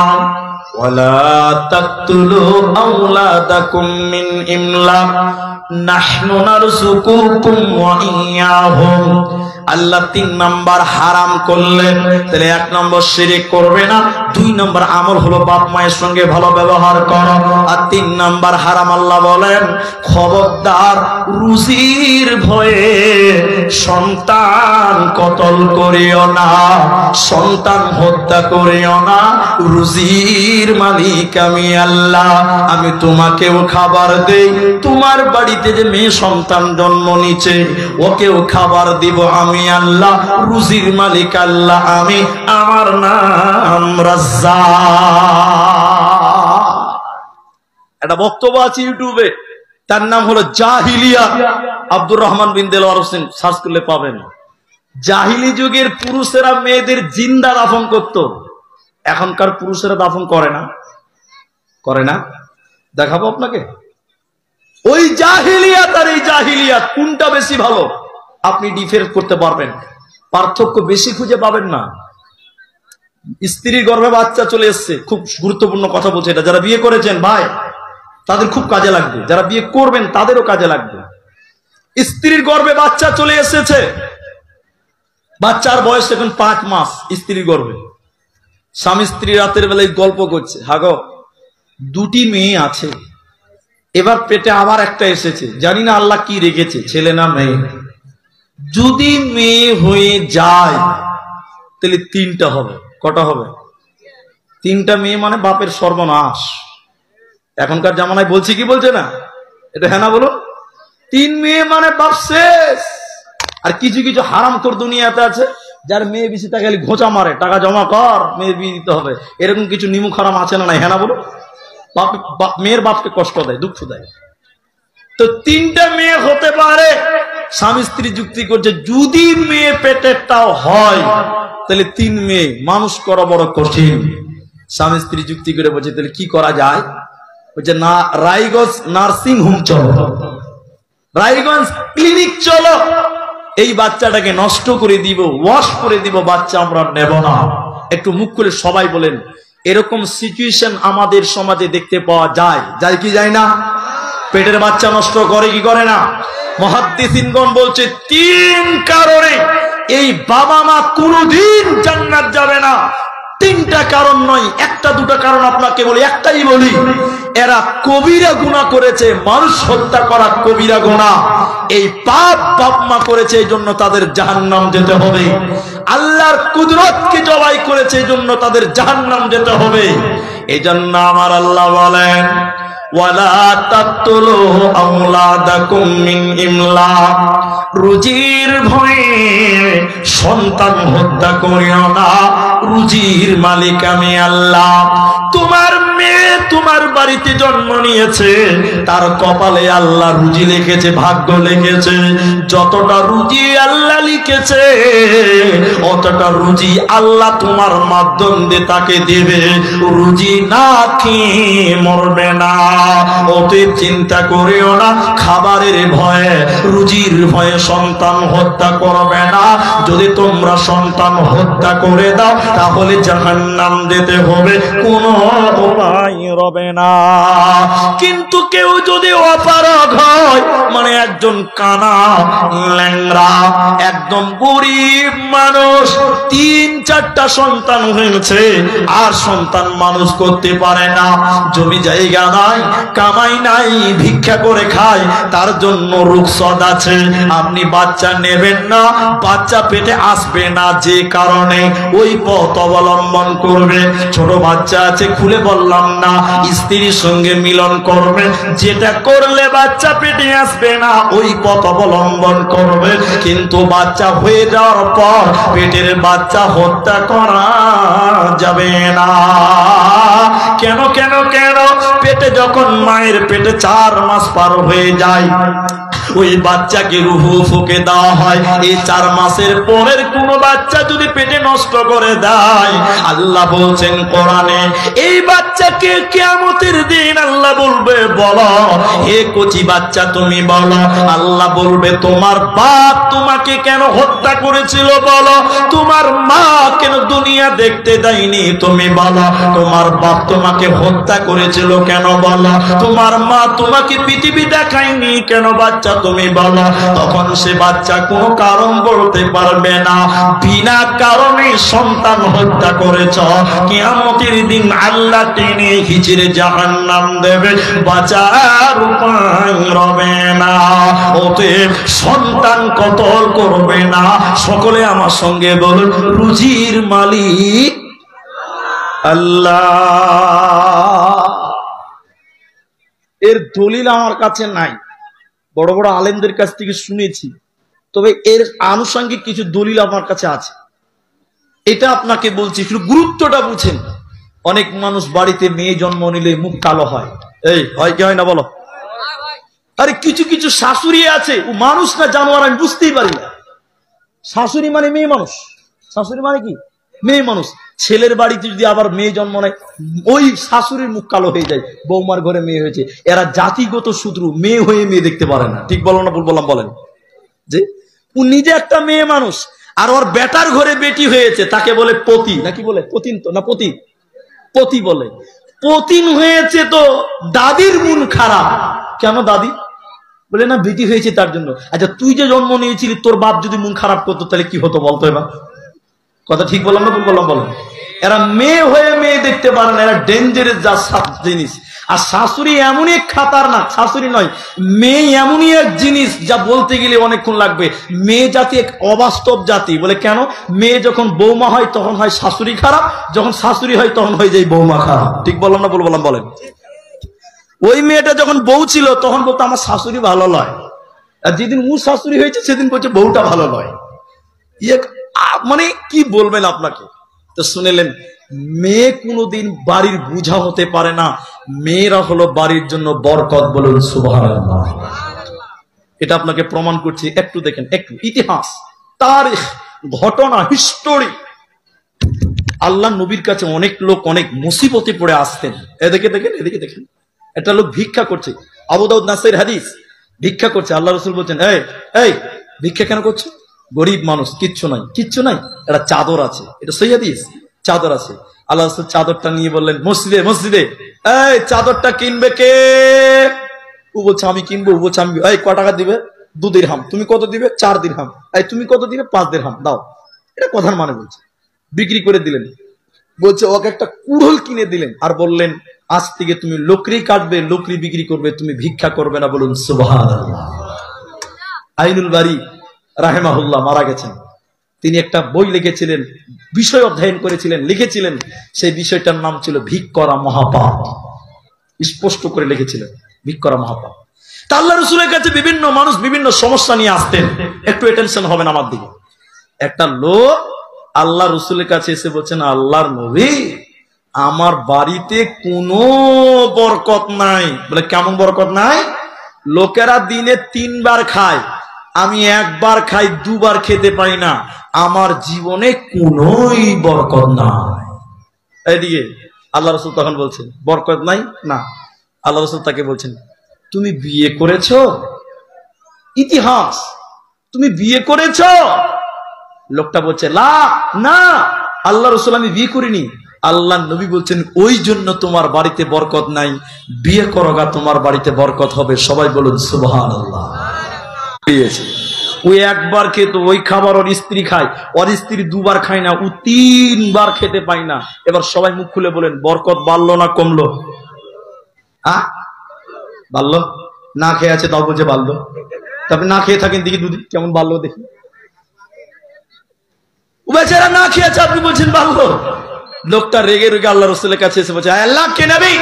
ওয়ালা তাকতুলু আওলাদাকুম মিন ইমলাক নাহনু নারযুকুকুম ওয়া ইয়াহুম। আল্লাহ 3 নাম্বার হারাম করলেন। তাহলে 1 নম্বর শিরক করবে না, 2 নম্বর আমল হলো বাপ মায়ের সঙ্গে ভালো ব্যবহার করো, আর 3 নম্বর হারাম। আল্লাহ বলেন, খবরদার রুজির ভয়ে সন্তান কতল করিও না, সন্তান হত্যা করিও না। রুজির মালিক আমি আল্লাহ, আমি তোমাকেও খাবার দেই, তোমার বাড়িতে যে মেয়ে সন্তান জন্ম নিচ্ছে ওকেও খাবার দিব আমি আল্লাহ। রুজির মালিক আল্লাহ আমি, আমার নাম রাজ্জাক। একটা বক্তব্য আছে ইউটিউবে, তার নাম হলো জাহিলিয়া, আব্দুর রহমান বিন দেলোয়ার হোসেন, সার্চ করলে পাবেন। জাহিলি যুগের পুরুষেরা মেয়েদের জিন্দা দাফন করত, এখনকার পুরুষেরা দাফন করে না। করে না? দেখাবো আপনাকে। ওই জাহিলিয়াত আর এই জাহিলিয়াত কোনটা বেশি ভালো আপনি ডিফারেন্স করতে পারবেন, পার্থক্য বেশি খুঁজে পাবেন না। স্ত্রীর গর্ভে বাচ্চা চলে এসছে, খুব গুরুত্বপূর্ণ কথা বলছে এটা। যারা বিয়ে করেছেন ভাই, তাদের খুব কাজে লাগবে, যারা বিয়ে করবেন তাদেরও কাজে লাগবে। স্ত্রীর গর্ভে বাচ্চা চলে এসেছে, বাচ্চার বয়স এখন 5 মাস, স্ত্রীর গর্ভে। স্বামী স্ত্রী রাতের বেলায় গল্প করছে, হাগো 2টি মেয়ে আছে, এবার পেটে আবার একটা এসেছে, জানি না আল্লাহ কি রেখেছে, ছেলে না মেয়ে। যদি মেয়ে হয়ে যায় তাহলে 3টা হবে। কটা হবে? 3টা মেয়ে মানে বাপের সর্বনাশ। এখনকার জামানায় বলছি কি বলছে না, এটা হ্যাঁ না বলুন? 3 মেয়ে মানে বাপ শেষ। আর কিছু কিছু হারামখোর দুনিয়াতে আছে, যার মেয়ে বেশি তাকে খালি ঘোঁচা মারে, টাকা জমা কর, মেয়ের বিয়ে দিতে হবে। এরকম কিছু নিমুখ হারাম আছে না? নাই, হ্যাঁ না বলুন? মেয়ের বাপকে কষ্ট দেয়, দুঃখ দেয়। তো 3টা মেয়ে হতে পারে। স্বামী স্ত্রী যুক্তি করছে, যদি মেয়ে পেটেরটাও হয় তাহলে 3 মেয়ে মানুষ করা বড় কঠিন। স্বামী স্ত্রী যুক্তি করে বলছে, তাহলে কি করা যায়? বলছে না, রায়গঞ্জ নার্সিং হোম চলো, রায়গঞ্জ ক্লিনিক চলো, এই বাচ্চাটাকে নষ্ট করে দিব, ওয়াশ করে দিব, বাচ্চা আমরা নেব না। একটু মুখ খুলে সবাই বলেন, এরকম সিচুয়েশন আমাদের সমাজে দেখতে পাওয়া যায়, যায় কি যায় না? পেটের বাচ্চা নষ্ট করে কি করে না? মুহাদ্দিসিনগণ বলছে 3 কারণে এই বাবা মা কোনদিন জান্নাত যাবে না। 3টা কারণ নয়, 1-2টা কারণ আপনাকে বলি, একটাই বলি। এরা কবিরা গুনাহ করেছে, মানুষ হত্যা করা কবিরা গুনাহ। এই পাপ বাপ মা করেছে, এই জন্য তাদের জাহান্নাম যেতে হবে। আল্লাহর কুদরতকে জবাই করেছে, এই জন্য তাদের জাহান্নাম যেতে হবে। এই জন্য আমার আল্লাহ বলেন, ওয়ালা তাকতুলু আওলাদাকুম মিন ইমলাক, রুজির ভয়ে সন্তান হত্যা করিও না, রুজির মালিক আমি আল্লাহ। তোমার মেয়ে তোমার বাড়িতে জন্ম নিয়েছে, তার কপালে আল্লাহ রুজি লিখেছে, ভাগ্য লিখেছে। যতটা রুজি আল্লাহ লিখেছে অতটা রুজি আল্লাহ তোমার মাধ্যম দিয়ে তাকে দেবে। রুজি না খেয়ে মরবে না, অতএব চিন্তা করিও না, খাবারের ভয়ে রুজির ভয়ে সন্তান হত্যা করবে না। যদি তোমরা সন্তান হত্যা করে দাও তাহলে জাহান্নাম যেতে হবে, কোনো উপায় রবে না। কিন্তু কেউ যদি অপারগ হয়, মানে একজন কানা ল্যাংড়া একদম গরিব মানুষ, 3-4টা সন্তান হয়েছে, আর সন্তান মানুষ করতে পারে না, জমি জায়গা নাই, কামাই নাই, ভিক্ষা করে খায়, তার জন্য রুখসত আছে, আপনি বাচ্চা নেবেন না, বাচ্চা পেটে আসবে না, যে কারণে ওই পথ অবলম্বন করবে। ছোট বাচ্চা আছে, খুলে বললাম না, স্ত্রীর সঙ্গে মিলন করবে, যেটা করলে বাচ্চা পেটে আসবে না ওই পথ অবলম্বন করবে। কিন্তু বাচ্চা হয়ে যাওয়ার পর পেটের বাচ্চা হত্যা করা যাবে না। কেন কেন কেন? পেটে যখন মায়ের পেটে 4 মাস পার হয়ে যায়, ওই বাচ্চাকে রুহু ফুঁকে দেওয়া হয়। এই 4 মাসের পরের কোন বাচ্চা যদি পেটে নষ্ট করে দেয়, আল্লাহ বলছেন কোরআনে, এই বাচ্চাকে কিয়ামতের দিন আল্লাহ বলবে, বলো হে কচি বাচ্চা তুমি বলো, আল্লাহ বলবে তোমার বাপ তোমাকে কেন হত্যা করেছিল বলো, তোমার মা কেন দুনিয়া দেখতে দেয়নি তুমি বলো, তোমার বাপ তোমাকে হত্যা করেছিল কেন বলো, তোমার মা তোমাকে পৃথিবী দেখায়নি কেন বাচ্চা তুমি বলো। তখন সে বাচ্চা কোনো কারণ বলতে পারবে না, বিনা কারণে সন্তান হত্যা করেছ, কিয়ামতের দিন আল্লাহ টেনে হিচড়ে জাহান্নাম দেবে, বাঁচার উপায় রবে না। অতএব সন্তান কতল করবে না। সকলে আমার সঙ্গে বলুন, রুজির মালিক আল্লাহ। এর দলিল আমার কাছে নাই, বড় বড় আলেমদের কাছ থেকে শুনেছি, তবে এর আনুষঙ্গিক কিছু দলিল আমার কাছে আছে। এটা আপনাকে বলছি, শুধু গুরুত্বটা বুঝেন। অনেক মানুষ বাড়িতে মেয়ে জন্ম নিলে মুখ কালো হয়, এই হয় কি হয় না বলো? আরে কিছু কিছু শাশুড়ি আছে, ও মানুষ না জানোয়ার আমি বুঝতেই পারি না। শাশুড়ি মানে মেয়ে মানুষ, শাশুড়ি মানে কি মেয়ে মানুষ। ছেলের বাড়িতে যদি আবার মেয়ে জন্ম নেয়, ওই শাশুড়ির মুখ কালো হয়ে যায়, বৌমার ঘরে মেয়ে হয়েছে। এরা জাতিগত শত্রু, মেয়ে হয়ে মেয়ে দেখতে পারে না। ঠিক বলো না ভুল বললাম? বলেন যে ও নিজে একটা মেয়ে মানুষ, আর ওর বেটার ঘরে বেটি হয়েছে, তাকে বলে পতি, নাকি বলে পতিন, তো না পতি, পতি বলে। পতিন হয়েছে তো দাদির মন খারাপ। কেন দাদি? বলে না বেটি হয়েছে তার জন্য। আচ্ছা তুই যে জন্ম নিয়েছিলি, তোর বাপ যদি মন খারাপ করতো তাহলে কি হতো বলতো? এবার কথা ঠিক বললাম না ভুল বললাম? বলো। এরা মেয়ে হয়ে মেয়ে দেখতে পারে না, এরা ডেঞ্জারাস যা জিনিস। আর শাশুড়ি এমনই এক খাতারনাক, শাশুড়ি নয় মেয়ে এমনই এক জিনিস যা বলতে গেলে অনেকক্ষণ লাগবে। মেয়ে জাতি এক অবাস্তব জাতি। বলে কেন? মেয়ে যখন বৌমা হয় তখন হয় শাশুড়ি খারাপ, যখন শাশুড়ি হয় তখন হয়ে যায় বৌমা খারাপ। ঠিক বললাম না ভুল বললাম? বলেন। ওই মেয়েটা যখন বউ ছিল তখন বলতো আমার শাশুড়ি ভালো নয়, আর যেদিন ও শাশুড়ি হয়েছে সেদিন বলছে বউটা ভালো নয়। মানে কি বলবেন আপনাকে? তো শুনেলেন, মেয়ে কোনোদিন বাড়ির বোঝা হতে পারে না, মেয়েরা হলো বাড়ির জন্য বরকত। বলুন সুবহানাল্লাহ। এটা আপনাকে প্রমাণ করছি। একটু দেখেন, একটু ইতিহাস, তারিখ, ঘটনা, হিস্টোরি। আল্লাহ নবীর কাছে অনেক লোক অনেক মুসিবতে পড়ে আসতেন। এদিকে দেখেন, এদিকে দেখেন, একটা লোক ভিক্ষা করছে, আবু দাউদ নাসাইর হাদিস। ভিক্ষা করছে, আল্লাহ রাসূল বলছেন, এই এই ভিক্ষা কেন করছো? গরিব মানুষ, কিচ্ছু নাই, কিচ্ছু নাই, একটা চাদর আছে, এটা সহিহ হাদিস, চাদর আছে। আল্লাহ রাসূল চাদরটা নিয়ে বললেন, মসজিদে মসজিদে, এই চাদরটা কিনবে কে? ও বলছে আমি কিনবো। ও বলছে আমি। এই ক টাকা দিবে? 2 দিরহাম। তুমি কত দিবে? 4 দিরহাম। এই তুমি কত দিবে? 5 দিরহাম। দাও। এটা কথার মানে বলছে। বিক্রি করে দিলেন। বলছে ওকে একটা কুড়োল কিনে দিলেন আর বললেন আজ থেকে তুমি লোকরি কাটবে, লোকরি বিক্রি করবে, তুমি ভিক্ষা করবে না। বলুন সুবহানাল্লাহ। আইনুল বারী রাহিমাহুল্লাহ মারা গেছেন। তিনি একটা বই লিখেছিলেন, বিষয় অধ্যয়ন করেছিলেন, লিখেছিলেন, সেই বিষয়টার নাম ছিল ভিক করা মহাপাপ। স্পষ্ট করে লিখেছিলেন ভিক করা মহাপাপ। তা আল্লাহ রাসূলের কাছে বিভিন্ন মানুষ বিভিন্ন সমস্যা নিয়ে আসতেন। একটু অ্যাটেনশন হবেন আমার দিকে। একটা লোক আল্লাহ রাসূলের কাছে এসে বলছেন, আল্লাহর নবী আমার বাড়িতে কোনো বরকত নাই। বলে কেমন বরকত নাই? লোকেরা দিনে 3 বার খায়, আমি 1 বার খাই, 2 বার খেতে পারি না, আমার জীবনে কোনোই বরকত নাই। এদিকে আল্লাহ রাসূল তখন বলছেন বরকত নাই না। আল্লাহ রাসূল তাকে বলছেন, তুমি বিয়ে করেছো? ইতিহাস, তুমি বিয়ে করেছো? লোকটা বলছে না আল্লাহ রাসূল আমি বিয়ে করিনি। আল্লাহ নবী বলছেন ওই জন্য তোমার বাড়িতে বরকত নাই, বিয়ে করোগা তোমার বাড়িতে বরকত হবে। সবাই বলুন সুবহানাল্লাহ। ওই 1 বার খেত, ওই খাবার ওর স্ত্রী খায়, ওর স্ত্রী 2 বার খায় না, ও 3 বার খেতে পায় না। এবার সবাই মুখ খুলে বলেন বরকত বাড়লো না কমলো? বাড়লো। না খেয়ে আছে তাও বলছে বাড়লো। তারপরে না খেয়ে থাকেন দেখি দুদিন কেমন বাড়লো দেখি। বেচারা না খেয়েছে, আপনি বলছেন বাড়লো। লোকটা রেগে রেগে আল্লাহ রাসূলের কাছে এসে বলছে, আল্লাহ কে নবী,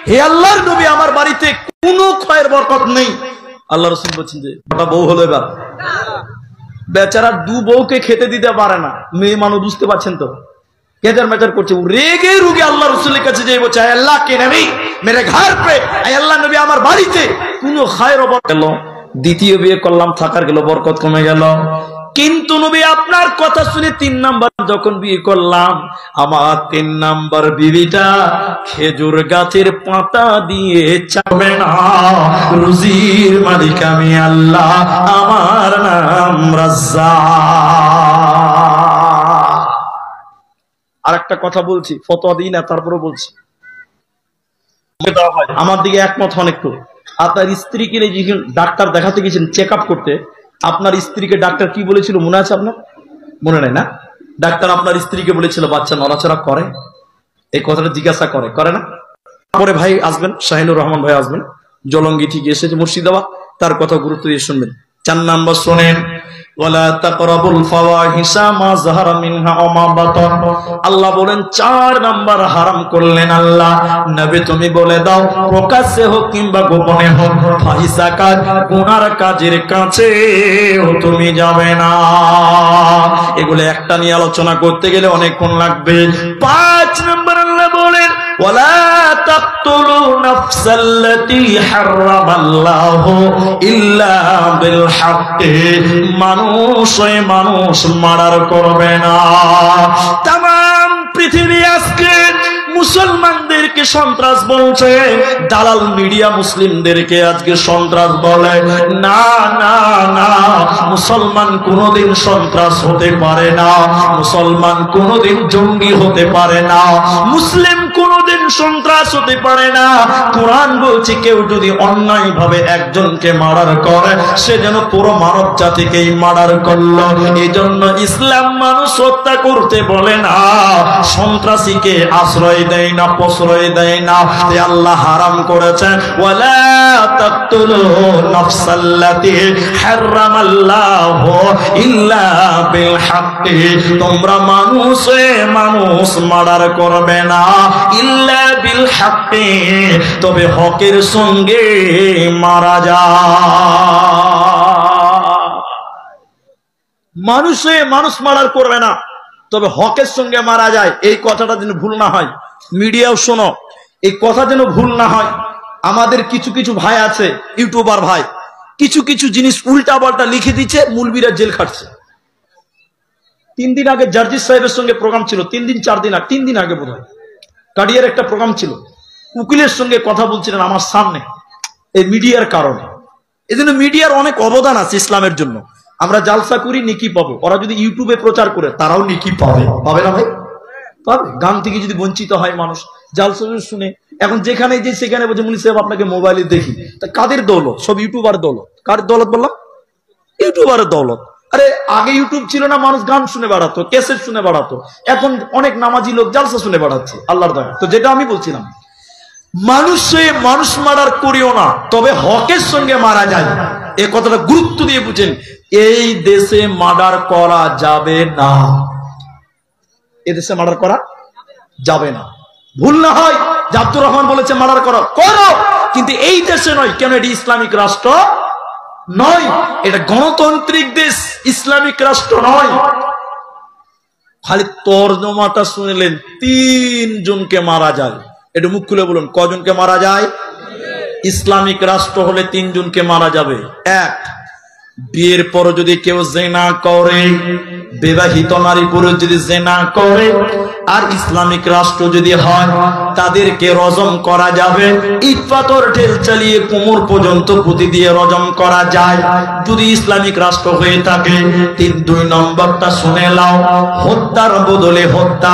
হে আল্লাহর নবী আমার বাড়িতে কোনো খয়ের বরকত নেই। আল্লাহ রাসূল বলছেন যে ওটা বউ হলো। এবার বেচারা 2 বউকে খেতে দিতে পারে না, মেয়ে মানুষ, বুঝতে পারছেন তো, কেজার মেজার করছে। রেগে রুগে আল্লাহ রাসূলের কাছে যেয়ে বলছে, আল্লাহ কে নবী মেরে ঘর পে, আল্লাহ নবী আমার বাড়িতে কোনো খয়ের বরকত গেল। দ্বিতীয় বিয়ে করলাম, থাকার গেল, বরকত কমে গেল। কিন্তু নবী আপনার কথা শুনে 3 নাম্বার যখন বিয়ে করলাম, আমার 3 নাম্বার বিবিটা খেজুর গাছের পাতা দিয়ে চাবে না। রুজির মালিক আমি আল্লাহ, আমার নাম রাজ্জাক। আরেকটা কথা বলছি, ফতোয়া দিই না, তারপরে বলছি। আমার দিকে একমত হন একটু। আপনার স্ত্রীকে যখন ডাক্তার দেখাতে গেছেন চেক আপ করতে, আপনার স্ত্রীকে ডাক্তার কি বলেছিল মনে আছে আপনার? মনে নাই না? ডাক্তার আপনার স্ত্রীকে বলেছিল বাচ্চা নড়াচড়া করে, এই কথাটা জিজ্ঞাসা করে না? পরে ভাই আসবেন, শাহিনুর রহমান ভাই আসবেন, জলঙ্গি থেকে এসেছে মুর্শিদাবাদ, তার কথা গুরুত্ব দিয়ে শুনবেন। 4 নাম্বার শোনেন, ওয়ালা তাকরাবুল ফাওয়াহিশা মা যাহারা মিনহা ওয়া মা বাতান। আল্লাহ বলেন 4 নাম্বার হারাম করলেন আল্লাহ। নবী তুমি বলে দাও, প্রকাশ্যে হোক কিংবা গোপনে হোক, ফাহিশা কাজ, গুনার কাজের কাছে তুমি যাবে না। এগুলো একটা নিয়ে আলোচনা করতে গেলে অনেকক্ষণ লাগবে। 5 নাম্বার আল্লাহ বলেন, ওয়ালা তাকতুলু নাফসাল্লাতী হারামাল্লাহু ইল্লা বিল হাক্কি। মানুষ মারার করবে না। তাম পৃথিবী আজকে মুসলমানদেরকে সন্ত্রাস বলছে, দালাল মিডিয়া মুসলিমদেরকে আজকে সন্ত্রাস বলে। না না না, মুসলমান কোনোদিন সন্ত্রাস হতে পারে না, মুসলমান কোনোদিন জঙ্গি হতে পারে না, মুসলিম কোনোদিন সন্ত্রাস হতে পারে না। কোরআন বলছে কেউ যদি অন্যায় ভাবে একজনকে মার্ডার করে, সে যেন পুরো মানব জাতিকেই মার্ডার করলো। এই জন্য ইসলাম মানুষ হত্যা করতে বলে না, সন্ত্রাসীকে আশ্রয় দেয় না, প্রশ্রয় দেয় না। আল্লাহ হারাম করেছেন, ওয়ালা তাকতুলু নাফসাল্লাতী হারামাল্লাহু ইল্লা বিল হাক্কি, তোমরা মানুষ মার্ডার করবে না, ইল্লা বিল হাক্কি, তবে হকের সঙ্গে মারা যায়। মানুষ মার্ডার করবে না, তবে হকের সঙ্গে মারা যায়। এই কথাটা যেন ভুল না হয়, মিডিয়াও শোনো, এই কথা যেন ভুল না হয়। আমাদের কিছু কিছু ভাই আছে, ইউটিউবার ভাই, কিছু কিছু জিনিস উল্টা পাল্টা লিখে দিচ্ছে, মুলবিরা জেল খাটছে। 3 দিন আগে জার্জিস সাহেবের সঙ্গে প্রোগ্রাম ছিল, 3 দিন 4 দিন আগে, 3 দিন আগে বোধ হয় কাডিয়ার একটা প্রোগ্রাম ছিল, উকিলের সঙ্গে কথা বলছিলেন আমার সামনে, এই মিডিয়ার কারণে। এই জন্য মিডিয়ার অনেক অবদান আছে ইসলামের জন্য। আমরা জালসা করি, নেকি পাবো, ওরা যদি ইউটিউবে প্রচার করে তারাও নেকি পাবে, পাবে না ভাই? পাবে। গান থেকে যদি বঞ্চিত হয় মানুষ, জালসা শুনে, এখন যেখানে যে সেখানে বলছে মুনি সাহেব আপনাকে মোবাইলে দেখি, তা কাদের দৌলত? সব ইউটিউবার দৌলত। কার দৌলত বললাম? ইউটিউবারের দৌলত। আরে আগে ইউটিউব ছিল না, মানুষ গান শুনে বেড়াতো, ক্যাসেট শুনে বেড়াতো, এখন অনেক নামাজি লোক জালসা শুনে বেড়াচ্ছে, আল্লাহর দয়া। তো যেটা আমি বলছিলাম, মানুষ মারার করিও না, তবে হকের সঙ্গে মারা যায়, এ কথাটা গুরুত্ব দিয়ে বুঝেন। এই দেশে মার্ডার করা যাবে না, এদেশে মার্ডার করা যাবে না। ভুল না হয়, আব্দুর রহমান বলেছে মার্ডার করো, করো, কিন্তু এই দেশে নয়। কেন? এটি ইসলামিক রাষ্ট্র নয়, এটা গণতান্ত্রিক দেশ, ইসলামিক রাষ্ট্র নয়। খালি তর্জমাটা শুনলেন, 3 জনকে মারা যায়। এটা মুখ খুলে বলুন, কজনকে মারা যায়? ইসলামিক রাষ্ট্র হলে 3 জনকে মারা যাবে। 1, বিয়ের পর যদি কেউ জিনা করে, বিবাহিত নারী পুরুষ যদি জিনা করে, আর ইসলামিক রাষ্ট্র যদি হয়, তাদেরকে রজম করা যাবে। ইট পাথর ঢেল চালিয়ে কোমর পর্যন্ত পুঁতি দিয়ে রজম করা যায়, যদি ইসলামিক রাষ্ট্র হয়ে থাকে। 2 নম্বরটা শুনে নাও, হত্যার বদলে হত্যা,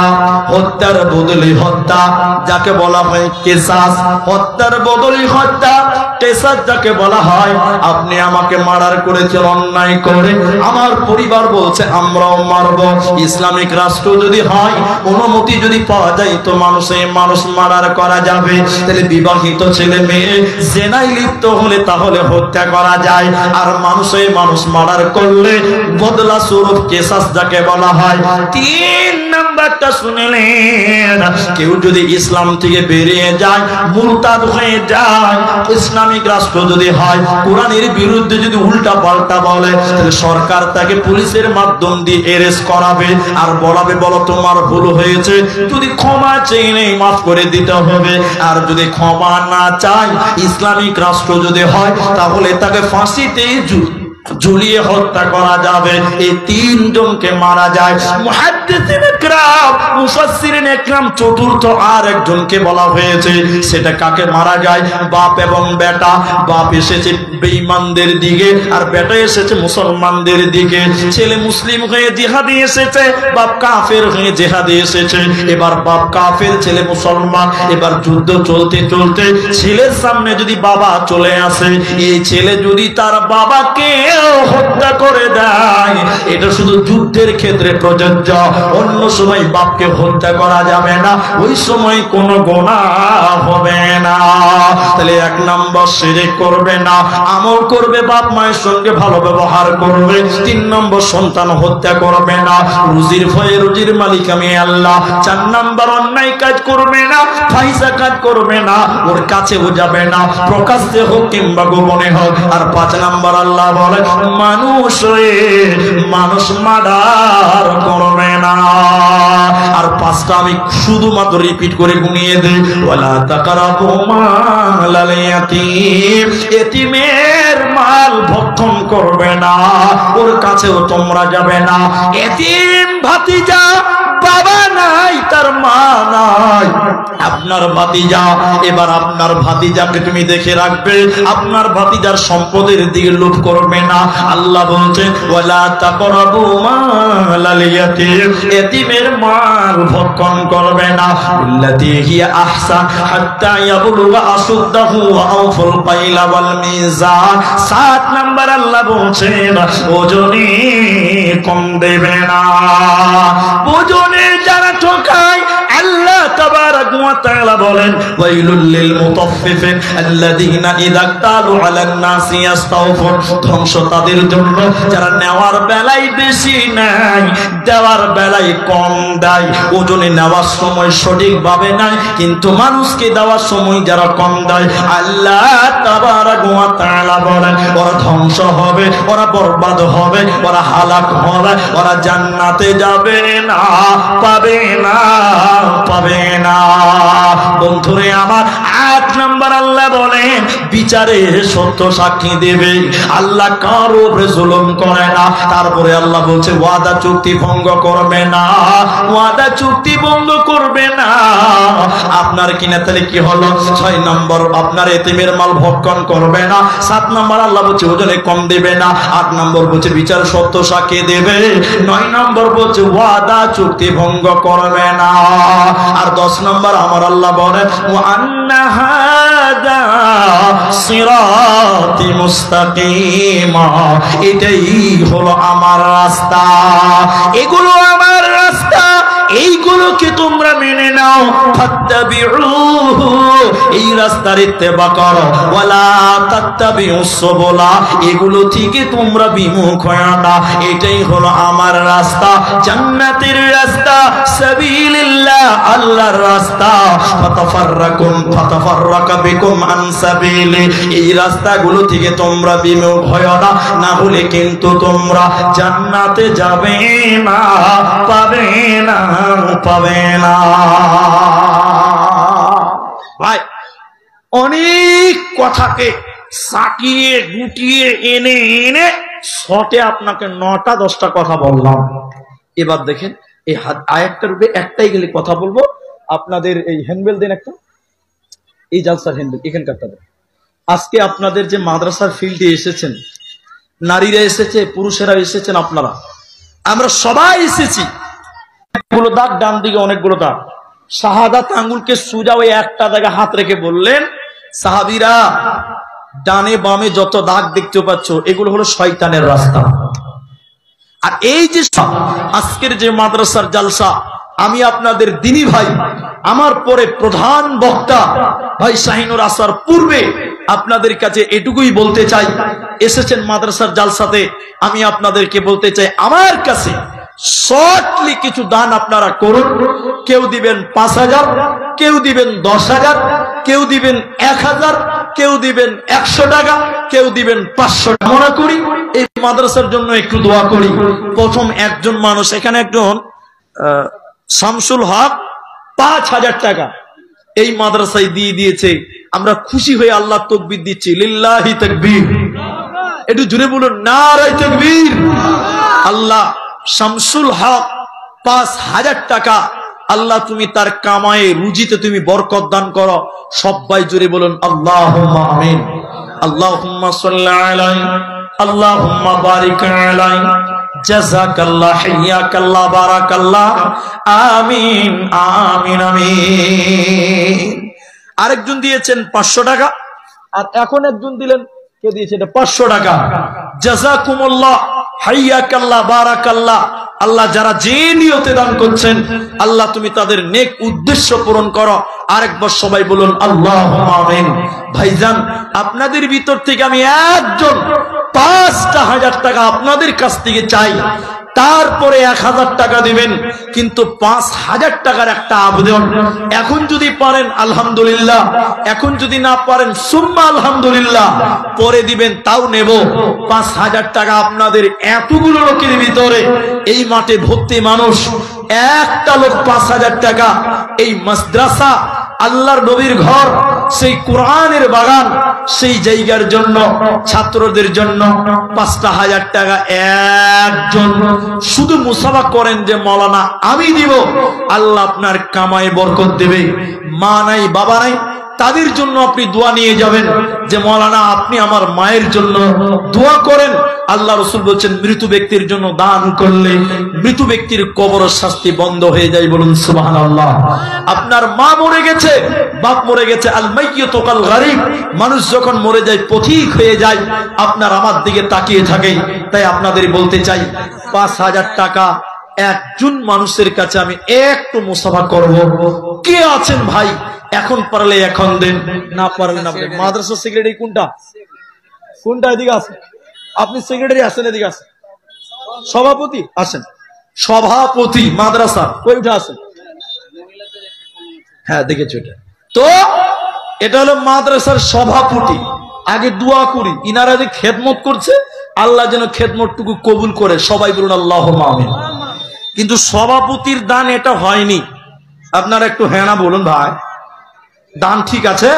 হত্যার বদলে হত্যা, যাকে বলা হয় কেসাস। হত্যার বদলে হত্যা, কেসাস যাকে বলা হয়, আপনি আমাকে মার্ডার করেছেন অন্যায় করে, আমার পরিবার বলছে আমরাও মারব। ইসলামিক রাষ্ট্র যদি হয়, অনুমতি যদি পাওয়া যায়, তো মানুষ মার্ডার করা যাবে। তাহলে বিবাহিত ছেলে মেয়ে জেনায় লিপ্ত হলে তাহলে হত্যা করা যায়, আর মানুষ মার্ডার করলে বদলা স্বরূপ কেসাস যাকে বলা হয়। 3 নাম্বারটা শুনলেন, কেউ যদি ইসলাম থেকে বেরিয়ে যায়, মুরতাদ হয়ে যায়, ইসলামিক রাষ্ট্র যদি হয়, কোরআনের বিরুদ্ধে যদি উল্টা পাল্টা বলে, তাহলে সরকার তাকে পুলিশের মাধ্যম দিয়ে অ্যারেস্ট করাবে, আর বলাবে বলো তোমার ভুল হয়েছে, যদি ক্ষমা চেয়ে মাফ করে দিতে হবে। আর যদি ক্ষমা না চায়, ইসলামিক রাষ্ট্র যদি হয়, তাহলে তাকে ফাঁসিতে ঝুলিয়ে হত্যা করা যাবে। এই 3 জনকে মারা যায়। মুহাদ্দিসিন ইকরাম, মুফাসসিরিন ইকরাম, চতুর্থ আর একজনকে বলা হয়েছে। সেটা কাকে মারা যায়? বাপ এবং বেটা। বাপ এসেছে বেঈমানদের দিকে, আর বেটা এসেছে মুসলমানদের দিকে। ছেলে মুসলিম হয়ে জিহাদে এসেছে, বাপ কাফের হয়ে জিহাদে এসেছে। এবার বাপ কাফের, ছেলে মুসলমান। এবার যুদ্ধ চলতে চলতে ছেলের সামনে যদি বাবা চলে আসে, এই ছেলে যদি তার বাবাকে হত্যা করে দেয়, এটা শুধু যুদ্ধের ক্ষেত্রে প্রযোজ্য, অন্য সময় বাপকে হত্যা করা যাবে না, ওই সময় কোনো গুনাহ হবে না। তাহলে 1 নম্বর শিরক করবে না, আমল করবে, বাপ মায়ের সঙ্গে ভালো ব্যবহার করবে। 3 নম্বর সন্তান হত্যা করবে না, রুজির ভয়ে, রুজির মালিক আমি আল্লাহ। 4 নম্বর অন্যায় কাজ করবে না, ফাহিশা কাজ করবে না, ওর কাছেও যাবে না, প্রকাশ্যে হোক কিংবা গোপনে হোক। আর 5 নম্বর আল্লাহ বলে, মানুষ মার্ডার করবে না। আর 5টা আমি শুধুমাত্র রিপিট করে গুনিয়ে দেই। ওয়ালা তাকরাবু মালাল ইয়াতীম, এতিমের মাল ভক্ষণ করবে না, ওর কাছেও তোমরা যাবে না। এতিম ভাতিজা, বাবা নাই, তার মা নাই, আপনি আপনার ভাতিজা। এবার আপনার ভাতিজাকে তুমি দেখে রাখবে, আপনার ভাতিজার সম্পদের দিকে লোভ করবে না। আল্লাহ বলছে ওয়ালা তাকরাবু মালাল ইয়াতীম, এতিমের মাল ভক্ষণ করবে না। বিল্লাতি হিয়া আহসান হাত্তা ইয়াবলুগা আশুদ্দাহু ওয়া আউফুল কাইলা ওয়াল মিজান। 7 নাম্বার আল্লাহ বলছেন ওজনে কম দেবে না। ওজনে যারা ঠকায় আল্লাহ তাবারাক ওয়া তাআলা বলেন ওয়াইলুল লিল মুতাফফিফিন আল্লাযীনা ইযা তালু আলান নাসি ইস্তাওফুন। ধ্বংস তাদের জন্য যারা নেওয়ার বেলায় বেশি নেয়, দেওয়ার বেলায় কম দেয়। ওজনে নেওয়ার সময় সঠিকভাবে নেয়, কিন্তু মানুষকে দেওয়ার সময় যারা কম দেয়, আল্লাহ তাবারাক ওয়া তাআলা বলেন ওরা ধ্বংস হবে, ওরা বরবাদ হবে, ওরা হালাক হবে, ওরা জান্নাতে যাবে না, পাবে না, পাবে না। বন্ধুরে আমার 8 নাম্বার আল্লাহ বলেন বিচারে সত্য সাক্ষী দেবে। আল্লাহ কারো উপরে জুলুম করে না। তারপরে আল্লাহ বলছে ওয়াদা চুক্তি ভঙ্গ করবে না, ওয়াদা চুক্তি ভঙ্গ করবে না। আপনার কিনা তাহলে কি হলো? 6 নম্বর আপনার এতিমের মাল ভক্ষণ করবে না। 7 নম্বর আল্লাহ বলছে ওজনে কম দেবে না। 8 নম্বর বলছে বিচার সত্য সাক্ষী দেবে। 9 নম্বর বলছে ওয়াদা চুক্তি ভঙ্গ করবে না। আর 10 নম্বর আমার আল্লাহ বলেন ওয়া আন্না হাদা সিরাতি মুস্তাকিমা, এটাই হলো আমার রাস্তা, এগুলো আমার রাস্তা, এইগুলোকে তোমরা মেনে নাও। ফাত্তাবিউহু, এই রাস্তার ইত্তেবা করো। ওয়ালা তাত্তাবিউস সুবুলা, এগুলো থেকে তোমরা বিমুখ হয়ো না। এটাই হলো আমার রাস্তা, জান্নাতের রাস্তা, সাবিলিল্লাহ, আল্লাহর রাস্তা। ফাতাফাররাকা বিকুম আন সাবিলি, এই রাস্তাগুলো থেকে তোমরা বিমুখ হয়ো না, না হলে কিন্তু তোমরা জান্নাতে যাবে না, পাবে না, পাবে না। ভাই অনেক কথাকে সাকিয়ে গুটিয়ে এনে এনে শর্টে আপনাকে 9টা 10টা কথা বললাম। এবার দেখেন এই আয়াতটার উপরে একটাই গেলে কথা বলবো। আপনাদের এই হ্যান্ডবেল দেন একটা, এই জালসার হ্যান্ডবেল এখানকারটা দেন। আজকে আপনাদের যে মাদ্রাসার ফিল্ডে এসেছেন, নারীরা এসেছে, পুরুষেরা এসেছেন, আপনারা আমরা সবাই এসেছি। অনেকগুলো দাগ, ডান দিকে অনেকগুলো দাগ। শাহাদাত আঙ্গুলকে সোজা ওই একটা জায়গায় হাত রেখে বললেন সাহাবীরা ডানে বামে যত দাগ দেখতে পাচ্ছ এগুলো হলো শয়তানের রাস্তা। আর এই যে আজকের যে মাদ্রাসার জালসা, আমি আপনাদের দিনী ভাই, আমার পরে প্রধান বক্তা ভাই শাহিনুর আসার পূর্বে আপনাদের কাছে এটুকুই বলতে চাই, এসেছেন মাদ্রাসার জালসাতে, আমি আপনাদেরকে বলতে চাই আমার কাছে শর্টলি কিছু দান আপনারা করুন। কেউ দিবেন 5000, কেউ দিবেন 10,000, কেউ দিবেন 1000, কেউ দিবেন 100 টাকা, কেউ দিবেন 500 টাকা। মনে করি এই মাদ্রাসার জন্য একটু দোয়া করি। প্রথম একজন মানুষ এখানে, একজন শামসুল হক 5000 টাকা এই মাদ্রাসায় দিয়ে দিয়েছে। আমরা খুশি হয়ে আল্লাহ তাকবীর দিচ্ছি, লিল্লাহি তাকবীর। একটু জোরে বলুন নারায়ে তাকবীর। আল্লাহ শামসুল হক 5000 টাকা, আল্লাহ তুমি তার কামায়ে রুজিতে তুমি বরকত দান করো। সবাই জোরে বলুন আল্লাহুম্মা আমিন। আল্লাহুম্মা সাল্লি আলাইহি, আল্লাহুম্মা বারিক আলাইহি, জাযাকাল্লাহ, হাইয়াকাল্লাহ, বারাকাল্লাহ, আমিন, আমিন, আমিন। আরেকজন দিয়েছেন 500 টাকা, আর এখন একজন দিলেন, কে দিয়েছে এটা 500 টাকা। জাযাকুমুল্লাহ, হাইয়াকাল্লাহ, বারাকাল্লাহ। আল্লাহ যারা যে নিয়তে দান করছেন আল্লাহ তুমি তাদের নেক উদ্দেশ্য পূরণ করো। আরেকবার সবাই বলুন আল্লাহুম্মা আমিন। ভাইজান আপনাদের ভিতর থেকে আমি একজন 5,000 টাকা আপনাদের কাছ থেকে চাই, তারপরে 1000 টাকা দিবেন, কিন্তু 5000 টাকার একটা আবেদন। এখন যদি পারেন আলহামদুলিল্লাহ, এখন যদি না পারেন সুম্মা আলহামদুলিল্লাহ, পরে দিবেন তাও নেব। 5000 টাকা আপনাদের এতগুলো লোকের ভিতরে, এই মাঠে ভর্তি মানুষ, একটা লোক 5000 টাকা, এই মাদ্রাসা আল্লাহর নবীর ঘর সেই কোরআনের বাগান, সেই জায়গার জন্য ছাত্রদের জন্য ৫,০০০ টাকা একজন শুধু মুসাফা করেন যে মৌলানা আমি দিব, আল্লাহ আপনার কামাই বরকত দেবে। মা নাই বাবা নাই, তাদের জন্য আপনি দোয়া নিয়ে যাবেন যে মৌলানা আপনি আমার মায়ের জন্য দোয়া করেন। আল্লাহ রাসূল বলেছেন মৃত ব্যক্তির জন্য দান করলে মৃত ব্যক্তির কবর শাস্তি বন্ধ হয়ে যায়। বলুন সুবহানাল্লাহ। আপনার মা মরে গেছে, বাপ মরে গেছে, আল মাইয়িতু কাল গারিব, মানুষ যখন মরে যায় পথিক হয়ে যায়, আপনার আমার দিকে তাকিয়ে থাকে। তাই আপনাদের বলতে চাই ৫,০০০ টাকা একজন মানুষের কাছে আমি একটু মুসাফা করব। কে আছেন ভাই? এখন পারলে এখন দেন, না পারলে না দেন। মাদ্রাসা সেক্রেটারি কোনটা কোনটা? এদিকে আসেন। আপনি সেক্রেটারি আসেন, এদিকে আসেন। সভাপতি আসেন। সভাপতি মাদ্রাসা কই উঠে আসেন। হ্যাঁ দেখেছো এটা তো, এটা হলো মাদ্রাসার সভাপতি। আগে দোয়া করি, ইনারা যে খেদমত করছে আল্লাহ যেন খেদমতটুকু কবুল করে, সবাই বলুন আল্লাহুম্মা আমিন। কিন্তু সভাপতির দান এটা হয়নি। আপনারা একটু হ্যাঁ না বলুন ভাই, দান ঠিক আছে?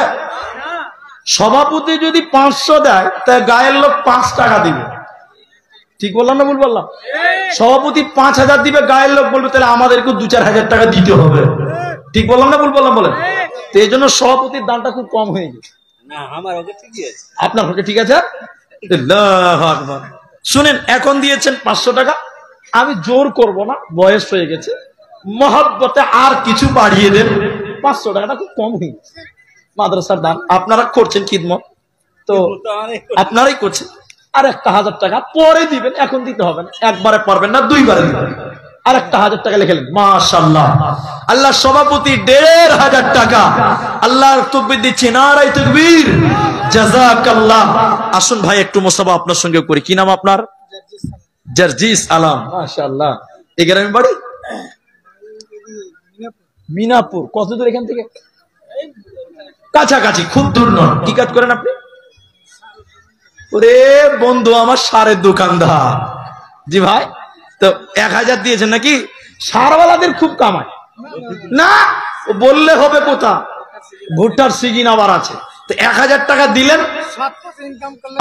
সভাপতি যদি ৫০০ দেয় তাই গায়ের লোক ৫ টাকা দিবে। ঠিক বললাম না ভুল বললাম? সভাপতি ৫,০০০ দিবে, গায়ের লোক বলবে তাহলে আমাদেরকে ২-৪ হাজার টাকা দিতে হবে। ঠিক বললাম না ভুল বললাম? বলেন। তো এই জন্য সভাপতির দানটা খুব কম হয়ে গেছে। আপনার পক্ষে ঠিক আছে? আল্লাহু আকবার। শুনেন, এখন দিয়েছেন ৫০০ টাকা, আমি জোর করব না, বয়স হয়ে গেছে, মহব্বতে আর কিছু বাড়িয়ে দেন। ৫০০ টাকাটা খুব কম হয়ে গেছে। মাদ্রাসার দান আপনারা করছেন খিদমত, তো আপনারাই করছেন। আর ১,০০০ টাকা পরে দিবেন, এখন দিতে হবে না। একবারে পারবেন না, ২বারে দিবেন। আর ১,০০০ টাকা লিখলেন, মাশাআল্লাহ। আল্লাহ সভাপতি ১,৫০০ টাকা। আল্লাহর তাকবীর দিচ্ছি, নারায়ে তাকবীর, জাযাকাল্লাহ। আসুন ভাই একটু মুসাফা আপনার সঙ্গে করি। কি নাম আপনার? জার্জিস আলম, মাশাআল্লাহ। এই গ্রামে বাড়ি? মিনাপুর। কত দূর এখান থেকে? কাছাকাছি, খুব দূর নয়। কি কাজ করেন আপনি? ওরে বন্ধু আমার সারের দোকানদার। জি ভাই, তো ১,০০০ দিয়েছেন নাকি? সারওয়ালাদের খুব কামায় না, বললে হবে কোথা, ভুট্টার সিজন আবার আছে। তো ১,০০০ টাকা দিলেন,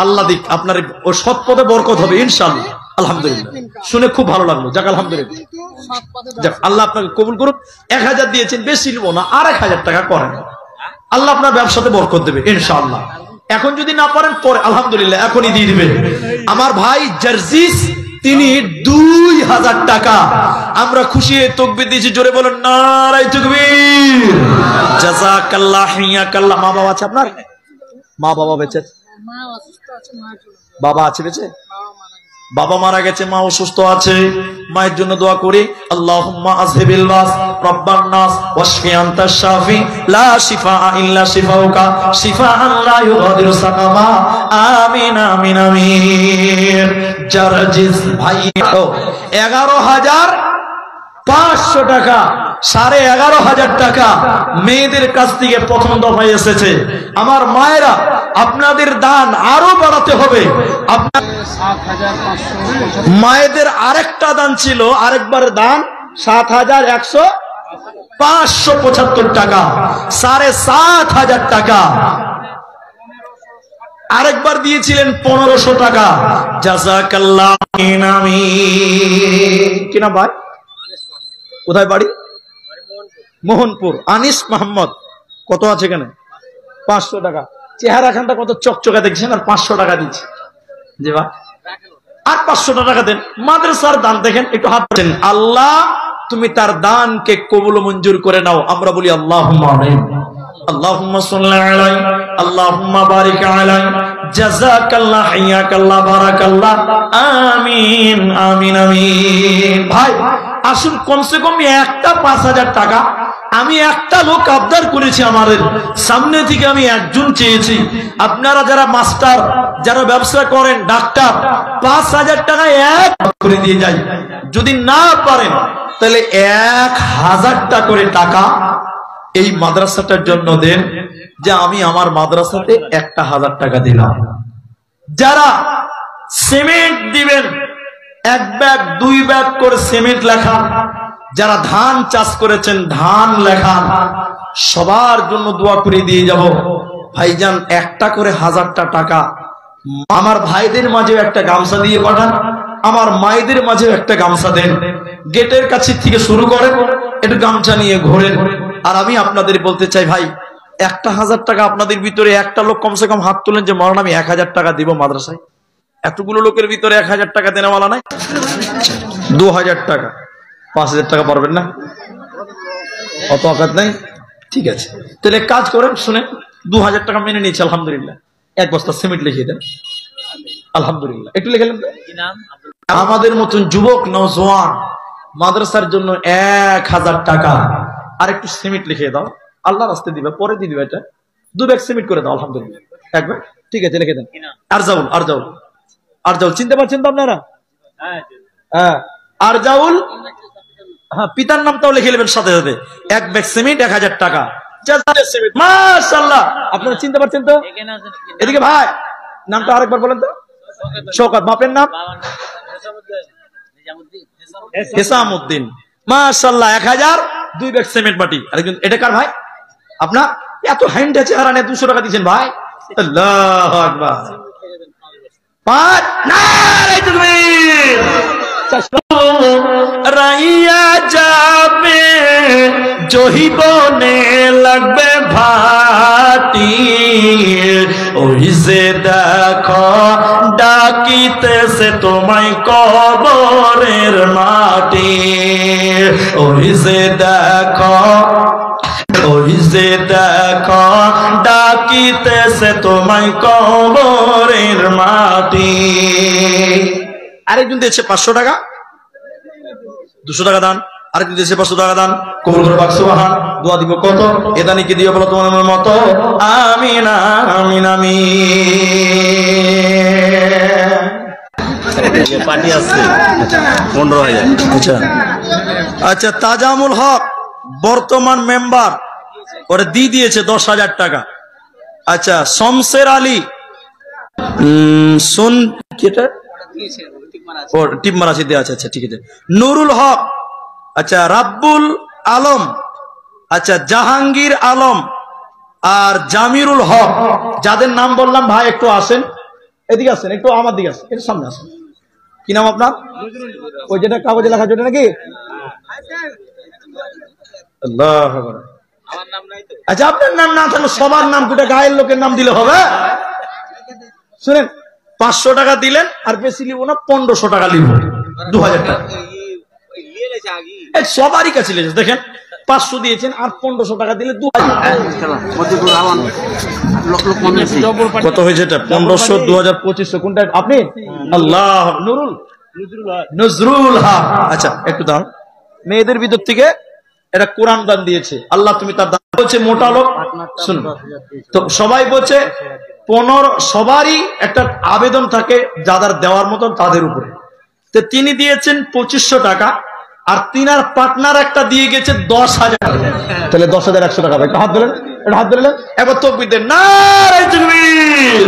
আল্লাহ দিক আপনার ও সৎ পথে বরকত হবে ইনশাআল্লাহ। আলহামদুলিল্লাহ, শুনে খুব ভালো লাগলো। যাক আলহামদুলিল্লাহ, যাক আল্লাহ আপনাকে কবুল করুক। ১,০০০ দিয়েছেন, বেশি নেবো না, আর ১,০০০ টাকা করেন, আল্লাহ আপনার ব্যবসাতে বরকত দেবে ইনশাআল্লাহ। এখন যদি না পারেন পরে আলহামদুলিল্লাহ এখনই দিয়ে দিবেন। আমার ভাই জার্জিস তিনি ২,০০০ টাকা। আমরা খুশি হয়ে তাকবীর দিয়েছি, জোরে বলুন নারায়ে তাকবীর, জাযাকাল্লাহ, হিয়াকাল্লাহ। মা বাবা আছে আপনার? মা বাবা বেঁচে? বাবা আছে বেঁচে? বাবা মারা গেছে, মা অসুস্থ আছে। মায়ের জন্য দোয়া করি। আল্লাহুম্মা আযহিবিল বাস রাব্বান নাস ওয়াশফি আনতাশ শাফি লা শিফাআ ইল্লা শিফাউকা শিফাআন লা ইউগাদিরু সাকামা। আমিন আমিন আমিন। জার্জিস ভাই ১১,৫০০ টাকা, ১১,৫০০ টাকা মেয়েদের কাছ থেকে প্রথম দফায় এসেছে। আমার মায়েরা, আপনাদের দান আরো বাড়াতে হবে। আপনার মায়েদের আরেকটা দান ছিল, আরেকবার দান ৭,১৫৭ টাকা, ৭,৫০০ টাকা। আরেকবার দিয়েছিলেন ১৫০০ টাকা। জাযাকাল্লাহ। কি নাম ভাই? কোথায় বাড়ি? মোহনপুর। আনিস মোহাম্মদ। কত আছে এখানে? ৫০০ টাকা। চেহারা খানটা কত চকচকা দেখছেন, আর ৫০০ টাকা দিচ্ছে। জি ভাই, আর ৫০০ টাকা দেন। মাদ্রাসার দান দেখেন, একটু হাত দেন। আল্লাহ তুমি তার দানকে কবুল মঞ্জুর করে নাও। আমরা বলি আল্লাহুম্মা আমিন। আল্লাহুম্মা সাল্লি আলাইহি, আল্লাহুম্মা বারিক আলাইহি, জাযাকাল্লাহ, হিয়াকাল্লাহ, বারাকাল্লাহ। আমিন আমিন আমিন। ভাই আসুন, কমসে কম একটা ৫,০০০ টাকা। আমি একটা লোক আবদার করেছি, আমাদের সামনে থেকে আমি একজন চেয়েছি। আপনারা যারা মাস্টার, যারা ব্যবসা করেন, ডাক্তার, ৫,০০০ টাকা এক করে দিয়ে যাই। যদি না পারেন তাহলে ১,০০০ টাকা করে টাকা এই মাদ্রাসাটার জন্য দেন, যে আমি আমার মাদ্রাসাতে ১,০০০ টাকা দিলাম। যারা সিমেন্ট দিবেন, ১ ব্যাগ ২ ব্যাগ করে সিমেন্ট লেখা। যারা ধান চাষ করেছেন, ধান লেখান। সবার জন্য দোয়া করে দিয়ে যাব। ভাইজান একটা করে 1000টা টাকা আমার ভাইদের মাঝে একটা গামছা দিয়ে পাঠান, আমার মায়েদের মাঝে একটা গামছা দেন, গেটের কাছে থেকে শুরু করেন, একটু গামছা নিয়ে ঘোরেন। আর আমি আপনাদের বলতে চাই ভাই, একটা 1000 টাকা আপনাদের ভিতরে একটা লোক কমসে কম হাত তোলেন যে মরণ আমি 1000 টাকা দিব মাদ্রাসায়। এতগুলো লোকের ভিতরে 1000 টাকা দেনেওয়ালা নাই? 2000 টাকা, 5000 টাকা পারবেন না? অত আঘাত নাই? ঠিক আছে, তাহলে কাজ করেন, শুনেন, 2000 টাকা মেনে নিয়েছে আলহামদুলিল্লাহ। 1 বস্তা সিমেন্ট লিখিয়ে দেন আলহামদুলিল্লাহ। একটু লিখে দেন। আমাদের মতন যুবক নওজোয়ান মাদ্রাসার জন্য 1000 টাকা আর একটু সিমেন্ট লিখিয়ে দাও, আল্লাহ রাস্তায় দিবে, পরে দিয়ে দিবে। এটা 2 ব্যাগ সিমেন্ট করে দাও আলহামদুলিল্লাহ। 1 ব্যাগ, ঠিক আছে, লিখে দেন। আরজাউল, আরজাউল, আরজাউল চিনতে পারছেন তো আপনারা? হ্যাঁ, আরজাউল, হ্যাঁ, পিতার নামটাও লিখে নেবেন সাথে সাথে। 1 ব্যাগ সিমেন্ট 1000 টাকা। মাশাআল্লাহ, আপনারা চিনতে পারছেন তো? এদিকে ভাই, নামটা আরেকবার বলেন তো। শওকত, বাপের নাম? হেসামউদ্দিন। মাশাআল্লাহ, 1000, 2 ব্যাগ সিমেন্ট বাটি। আরেকজন, এটা কার ভাই? আপনার? এত হ্যান্ডে চেহারা নিয়ে 200 টাকা দিয়েছেন ভাই, আল্লাহু আকবার। 5 নারে তাকবীর। রাইয়া যাবে জহিবনে লাগবে ভাটি, ওই যে দেখো ডাকিতেছে তোমায় কবরের মাটি, ওই যে দেখো, ওই যে দেখো ডাকিতেছে তোমায় কবরের মাটি। আরেকজন দিয়েছে 500 টাকা, 200 টাকা দান। আরেকজন দিয়েছে 500 টাকা দান। কবুল করে পাক সুবহান। দোয়া দিব কত? এদানি কি দিও বলো তোমার মনের মতো? আমিন আমিন আমিন। পার্টি আছে 15,000। আচ্ছা আচ্ছা, তাজামুল হক বর্তমান মেম্বার, ওরে দিয়েছে 10,000 টাকা। আচ্ছা, শমশের আলী, শুন কেটা ও টিপ মারাছি দেওয়া আছে। আচ্ছা ঠিক আছে। নুরুল হক, আচ্ছা রাব্বুল আলম, আচ্ছা জাহাঙ্গীর আলম আর জামিরুল হক, যাদের নাম বললাম ভাই একটু আসেন, এদিকে আসেন, একটু আমার দিকে আসেন, একটু সামনে আসেন। কি নাম আপনার? ওই যেটা কাগজে লেখা যেটা নাকি? আল্লাহু আকবার। আচ্ছা, আপনার নাম না থাকলে সবার নাম, গোটা গায়ের লোকের নাম দিলে হবে? শুনেন, 500 টাকা দিলেন, আর বেশি লিব না, 1500 টাকা লিব, 2000 টাকা সবারই কাছে লেগেছে। দেখেন, 500 দিয়েছেন আর 1500 টাকা দিলে 2000। কত হয়েছে এটা? 1500, 2000, 2500। কোনটা আপনি? আল্লাহ, নুরুল, নজরুল হক। আচ্ছা একটু দাঁড়ান, মেয়েদের ভিতর থেকে এটা কোরআন দান দিয়েছে, আল্লাহ তুমি তার দান বলছে। মোটা লোক শুনুন তো, সবাই বলছে 15, সবারই একটা আবেদন থাকে যাদের দেওয়ার মতন তাদের উপরে। তো তিনি দিয়েছেন 2500 টাকা, আর তিনার পার্টনার একটা দিয়ে গেছে 10,000। তাহলে 10,100 টাকা। একটা হাত ধরেন, একটা হাত ধরলেন, এবার তাকবীর দেন, নারে তাকবীর।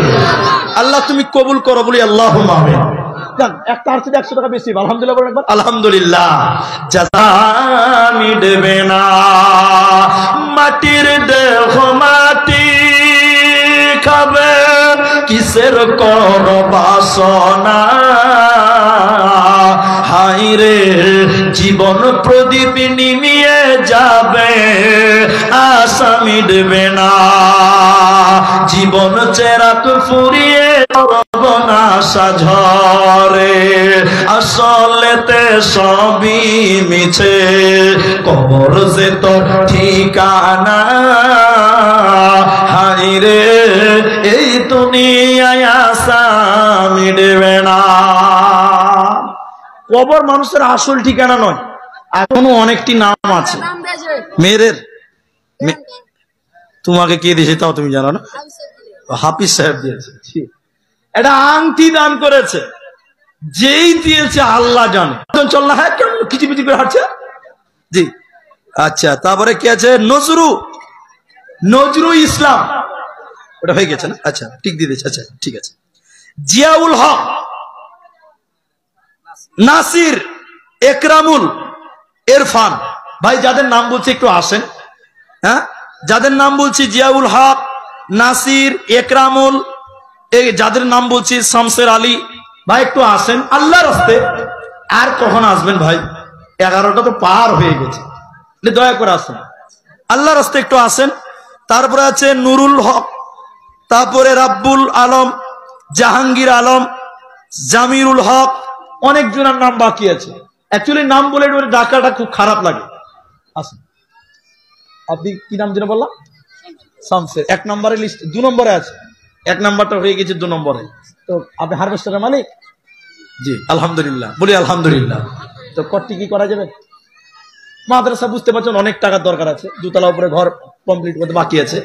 আল্লাহ তুমি কবুল করো বলি আল্লাহুম্মা আমিন। একটা আর 100 টাকা বেশি, আলহামদুলিল্লাহ বলেন একবার। আলহামদুলিল্লাহ। জাযা মিটবে না, মাটির দেহ মাটি খাবে, কিসের কর বাসনা, হায়রে জীবন প্রদীপ নিমিয়ে যাবে, আশা মিটবে না, জীবন চেরাক ফুরিয়ে সর্বনাশা ঝরে, আসলেতে সবই মিছে, কবর যে তোর ঠিকানা, হায়রে এই দুনিয়ায় আশা মিটবে না। কবর মানুষের আসল ঠিকানা নয়, এখনো অনেকটি নাম আছে মেয়েদের। তোমাকে কে দিয়েছে তাও তুমি জানো না? হাফিজ সাহেব দিয়েছে। এটা আংটি দান করেছে, যেই দিয়েছে আল্লাহ জানে। চল না, হ্যাঁ কিচিমিচি করে হাঁটছে। জি আচ্ছা, তারপরে কি আছে? নজরু ইসলাম, ওটা হয়ে গেছে না? আচ্ছা ঠিক দিয়ে দিয়েছে। আচ্ছা ঠিক আছে। জিয়াউল হক, নাসির, একরামুল, ইরফান। ভাই যাদের নাম বলছি একটু আসেন। হ্যাঁ, যাদের নাম বলছি জিয়াউল হক, নাসির, একরামুল, এই যাদের নাম বলছি, শামসের আলী ভাই একটু আসেন আল্লাহর রাস্তে। আর কখন আসবেন ভাই, 11টা তো পার হয়ে গেছে, দয়া করে আসেন আল্লাহর রাস্তে একটু আসেন। তারপরে আছে নুরুল হক, তারপরে রাব্বুল আলম, জাহাঙ্গীর আলম, জামিরুল হক, অনেক জনের নাম বাকি আছে। অ্যাকচুয়ালি নাম বলে ডাকাটা খুব খারাপ লাগে। আসেন, আপনি কি নাম যেন বললাম? শামসের। 1 নম্বরে লিস্ট, 2 নম্বরে আছে, 1 নাম্বারটা হয়ে গেছে 2 নম্বরে। তো আপনি হারভেস্টারের মালিক? জি আলহামদুলিল্লাহ, বলি আলহামদুলিল্লাহ। তো কটি কি করা যাবে? মাদ্রাসা বুঝতে পারছেন অনেক টাকার দরকার আছে, 2 তলা উপরে ঘর কমপ্লিট করতে বাকি আছে।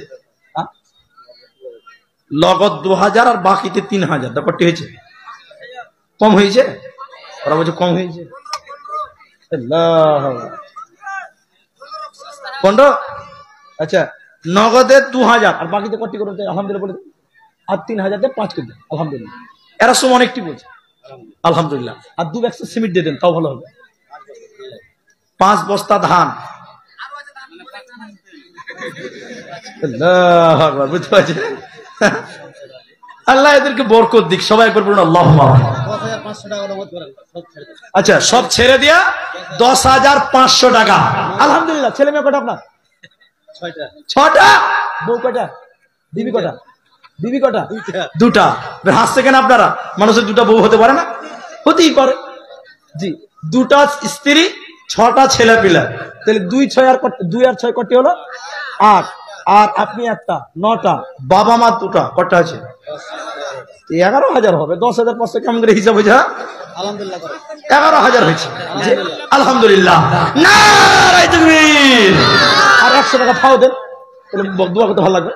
লগত 2000 আর বাকিতে 3000, তো কটি হয়েছে? কম হয়েছে? ওরা বলছে কম হয়েছে। 15, আচ্ছা নগদে 2000 আর বাকিতে কটি করে আলহামদুলিল্লাহ বলে দেন, আর 3000 5 করে দেন আলহামদুলিল্লাহ। এরা সময় অনেকটি বলছে আলহামদুলিল্লাহ। আর 2 ব্যাগ সিমেন্ট দিয়ে দেন, তাও ভালো হবে। 5 বস্তা ধান, বুঝতে পারছেন? আল্লাহ এদেরকে বরকত দিক, সবাই একবার বলুন আল্লাহুম্মা। আচ্ছা সব ছেড়ে দিয়া 10,500 টাকা আলহামদুলিল্লাহ। ছেলে মেয়ে কটা আপনার? 6টা। বউ কটা? বিবি কটা? বিবি কটা? 2টা। হাসছে কেন আপনারা? মানুষের 2টা বউ হতে পারে না? হতেই পারে। জি, 2টা স্ত্রী, 6টা ছেলে পিলা, তাহলে 2 আর 6 কটি হলো 8, আর আপনি একটা 9টা, বাবা মা 2টা, কটা আছে? 11,000 হবে। 10,500 কেমন করে হিসাব হয়েছে? 11,000 হয়েছে। আলহামদুলিল্লাহ, নারায়ে তাকবীর। আর 100 টাকা ফাও দেন, তাহলে দোয়া করতে ভালো লাগবে।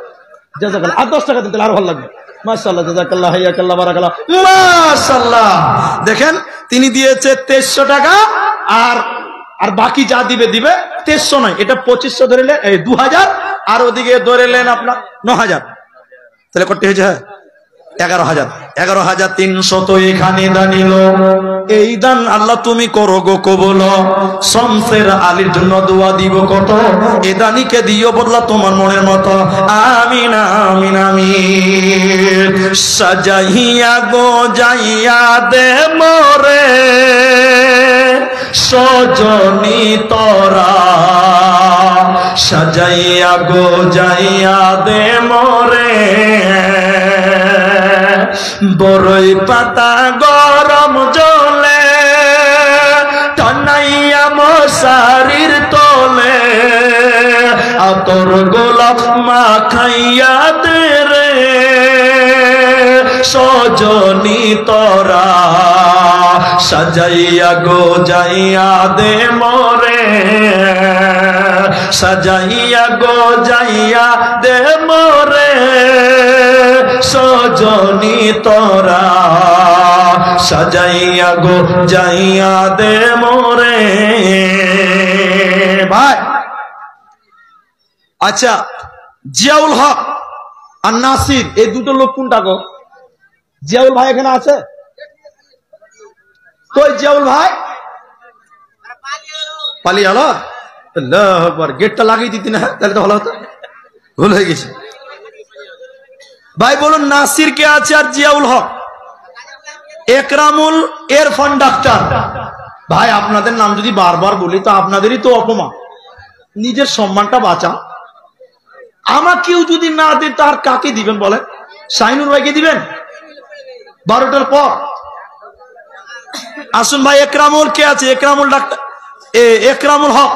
জাযাকাল্লাহ। আর 10 টাকা দেন, তাহলে আরো ভালো লাগবে। মাশাআল্লাহ, জাযাকাল্লাহ, হাইয়াকাল্লাহ, বারাকাল্লাহ, মাশাআল্লাহ। দেখেন তিনি দিয়েছে 2300 টাকা, আর বাকি যা দিবে 2300 নয়, এটা 2500 ধরে 2000, আর ওদিকে ধরেলেন আপনার 9000, তাহলে কত হয়েছে? 11,000। 11,300 তো এখানে দানিল। এই দান আল্লাহ তুমি করো গো কবুল। শামসের আলীর জন্য দোয়া দিব কত, এ দানিকে দিও বদলা তোমার মনের মতো। আমিন আমিন আমিন। সাজাইয়া গো যাইয়া দে মোরে সজনী তোরা, সাজাইয়া গো যাইয়া দে মোরে বড়ই পাতা গরম জলে, টানাইয়া মশারির তলে, আতর গোলাপ মাখাইয়া দে রে সজনী তোরা, সাজাইয়া গো যাইয়া দে মোরে, সাজাইয়া গো যাইয়া দে মোরে সজনী তোরা, সাজাইয়া গো যাইয়া দে মোরে। ভাই আচ্ছা, জিয়াউল হক আর নাসির, এই 2টো লোক কোনটা গো? জিয়াউল ভাই এখানে আছে? কই জিয়াউল ভাই? পালিয়ে গেল। আল্লাহু আকবার। গেটটা লাগিয়ে দিতি না, তাহলে তো ভালো হতো। ভুল হয়ে গেছে। ভাই বলুন, নাসির কে আছে আর জিয়াউল হক? একরামুল, এরফান ডাক্তার। ভাই আপনাদের নাম যদি বারবার বলি তো আপনাদেরই তো অপমান। নিজের সম্মানটা বাঁচান। আমাকেও যদি না দেন তার কাকে দিবেন বলেন? শাহিনুর ভাইকে দিবেন 12টার পর? আসুন ভাই, একরামুল কে আছে? একরামুল ডাক্তার, একরামুল হক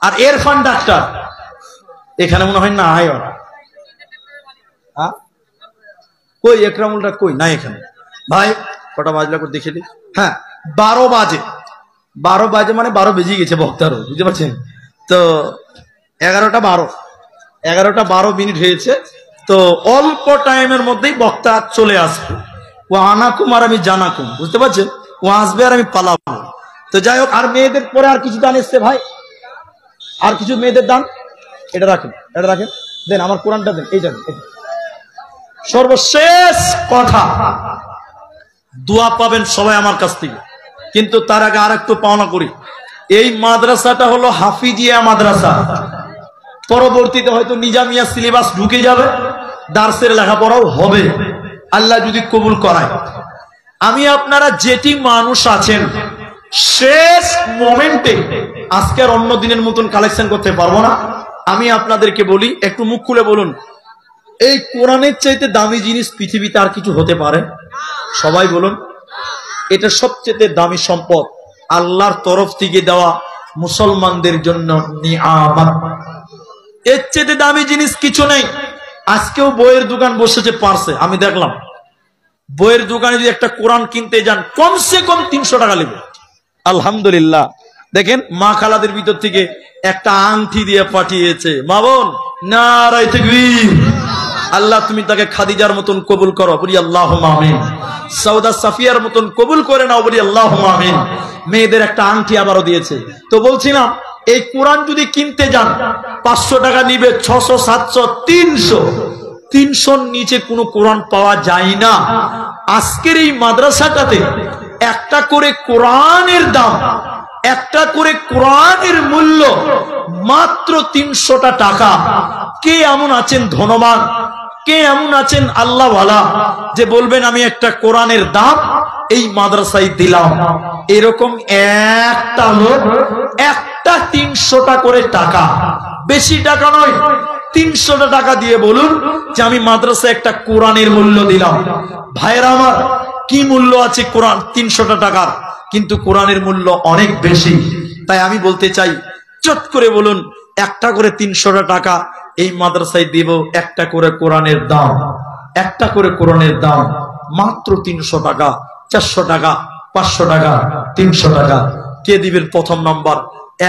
আর এরফান ডাক্তার এখানে মনে হয় না। আয় ওরা কই? একরামুলটা কই? না এখানে। ভাই কটা বাজলে করে দেখে দিই। হ্যাঁ 12 বাজে। 12 বাজে মানে 12 বেজে গেছে বক্তারও, বুঝতে পারছেন তো? 11টা 12 হয়েছে। তো অল্প টাইমের মধ্যেই বক্তা চলে আসবে। ও আনাকুম আর আমি জানাকুম, বুঝতে পারছেন? ও আসবে আর আমি পালাবো। তো যাই হোক, আর মেয়েদের পরে আর কিছু দান এসছে ভাই, আর কিছু মেয়েদের দান। এটা রাখেন, এটা রাখেন, দেন আমার কোরআনটা দেন। এই যাবেন। সর্বশেষ কথা, দোয়া পাবেন সবাই আমার কাছ থেকে, কিন্তু তার আগে আর একটু পাওনা করি। এই মাদ্রাসাটা হলো হাফিজিয়া মাদ্রাসা। পরবর্তীতে হয়তো নিজামিয়া সিলেবাস ঢুকে যাবে, দার্সের লেখাপড়াও হবে আল্লাহ যদি কবুল করায়। আমি আপনারা যেটি মানুষ আছেন শেষ মোমেন্টে আজকে আর অন্য দিনের মতন কালেকশন করতে পারবো না। আমি আপনাদেরকে বলি, একটু মুখ খুলে বলুন, এই কোরআনের চাইতে দামি জিনিস পৃথিবীতে আর কিছু হতে পারে? সবাই বলুন। এটা সবচেয়ে দামি সম্পদ, আল্লাহর তরফ থেকে দেওয়া মুসলমানদের জন্য নিয়ামত। এর চেয়ে দামি জিনিস কিছু নেই। আজকেও বইয়ের দোকান বসেছে পারছে, আমি দেখলাম। বইয়ের দোকানে যদি একটা কোরআন কিনতে যান কমসে কম 300 টাকা নেবে। আলহামদুলিল্লাহ, দেখেন মা খালাদের ভিতর থেকে একটা আংটি দিয়ে পাঠিয়েছে। মা বোন নারায়ে তাকবীর। আল্লাহ তুমি তাকে খাদিজার মতন কবুল করো, বলি আল্লাহুম্মা আমিন। সৌদা সাফিয়ার মতন কবুল করে নাও, বলি আল্লাহুম্মা আমিন। মেয়েদের একটা আংটি আবারও দিয়েছে। তো বলছিলাম, এই কোরআন যদি কিনতে যান 500 টাকা নিবে, 600, 700, 300 নিচে কোনো কোরআন পাওয়া যায় না। আজকের এই মাদ্রাসাটাতে একটা করে কোরআনের দাম, একটা করে কোরআনের মূল্য মাত্র 300 টাকা। কে এমন আছেন ধনবান, কে এমন আছেন আল্লাহওয়ালা যে বলবেন আমি একটা কোরআনের দাম এই মাদ্রাসায় দিলাম? এরকম একটা লোক, একটা 300 করে টাকা, বেশি টাকা নয়, 300 টাকা দিয়ে বলুন যে আমি মাদ্রাসায় একটা কোরআনের মূল্য দিলাম। ভাইরা আমার, কি মূল্য আছে কোরআন 300 টাকার, কিন্তু কোরআনের মূল্য অনেক বেশি। তাই আমি বলতে চাই, চট করে বলুন, একটা করে 300 টাকা এই মাদ্রাসায় দিব, একটা করে কোরআনের দাম, একটা করে কোরআনের দাম মাত্র 300 টাকা, 400 টাকা, 500 টাকা, 300 টাকা। কে দিবেন? প্রথম নাম্বার,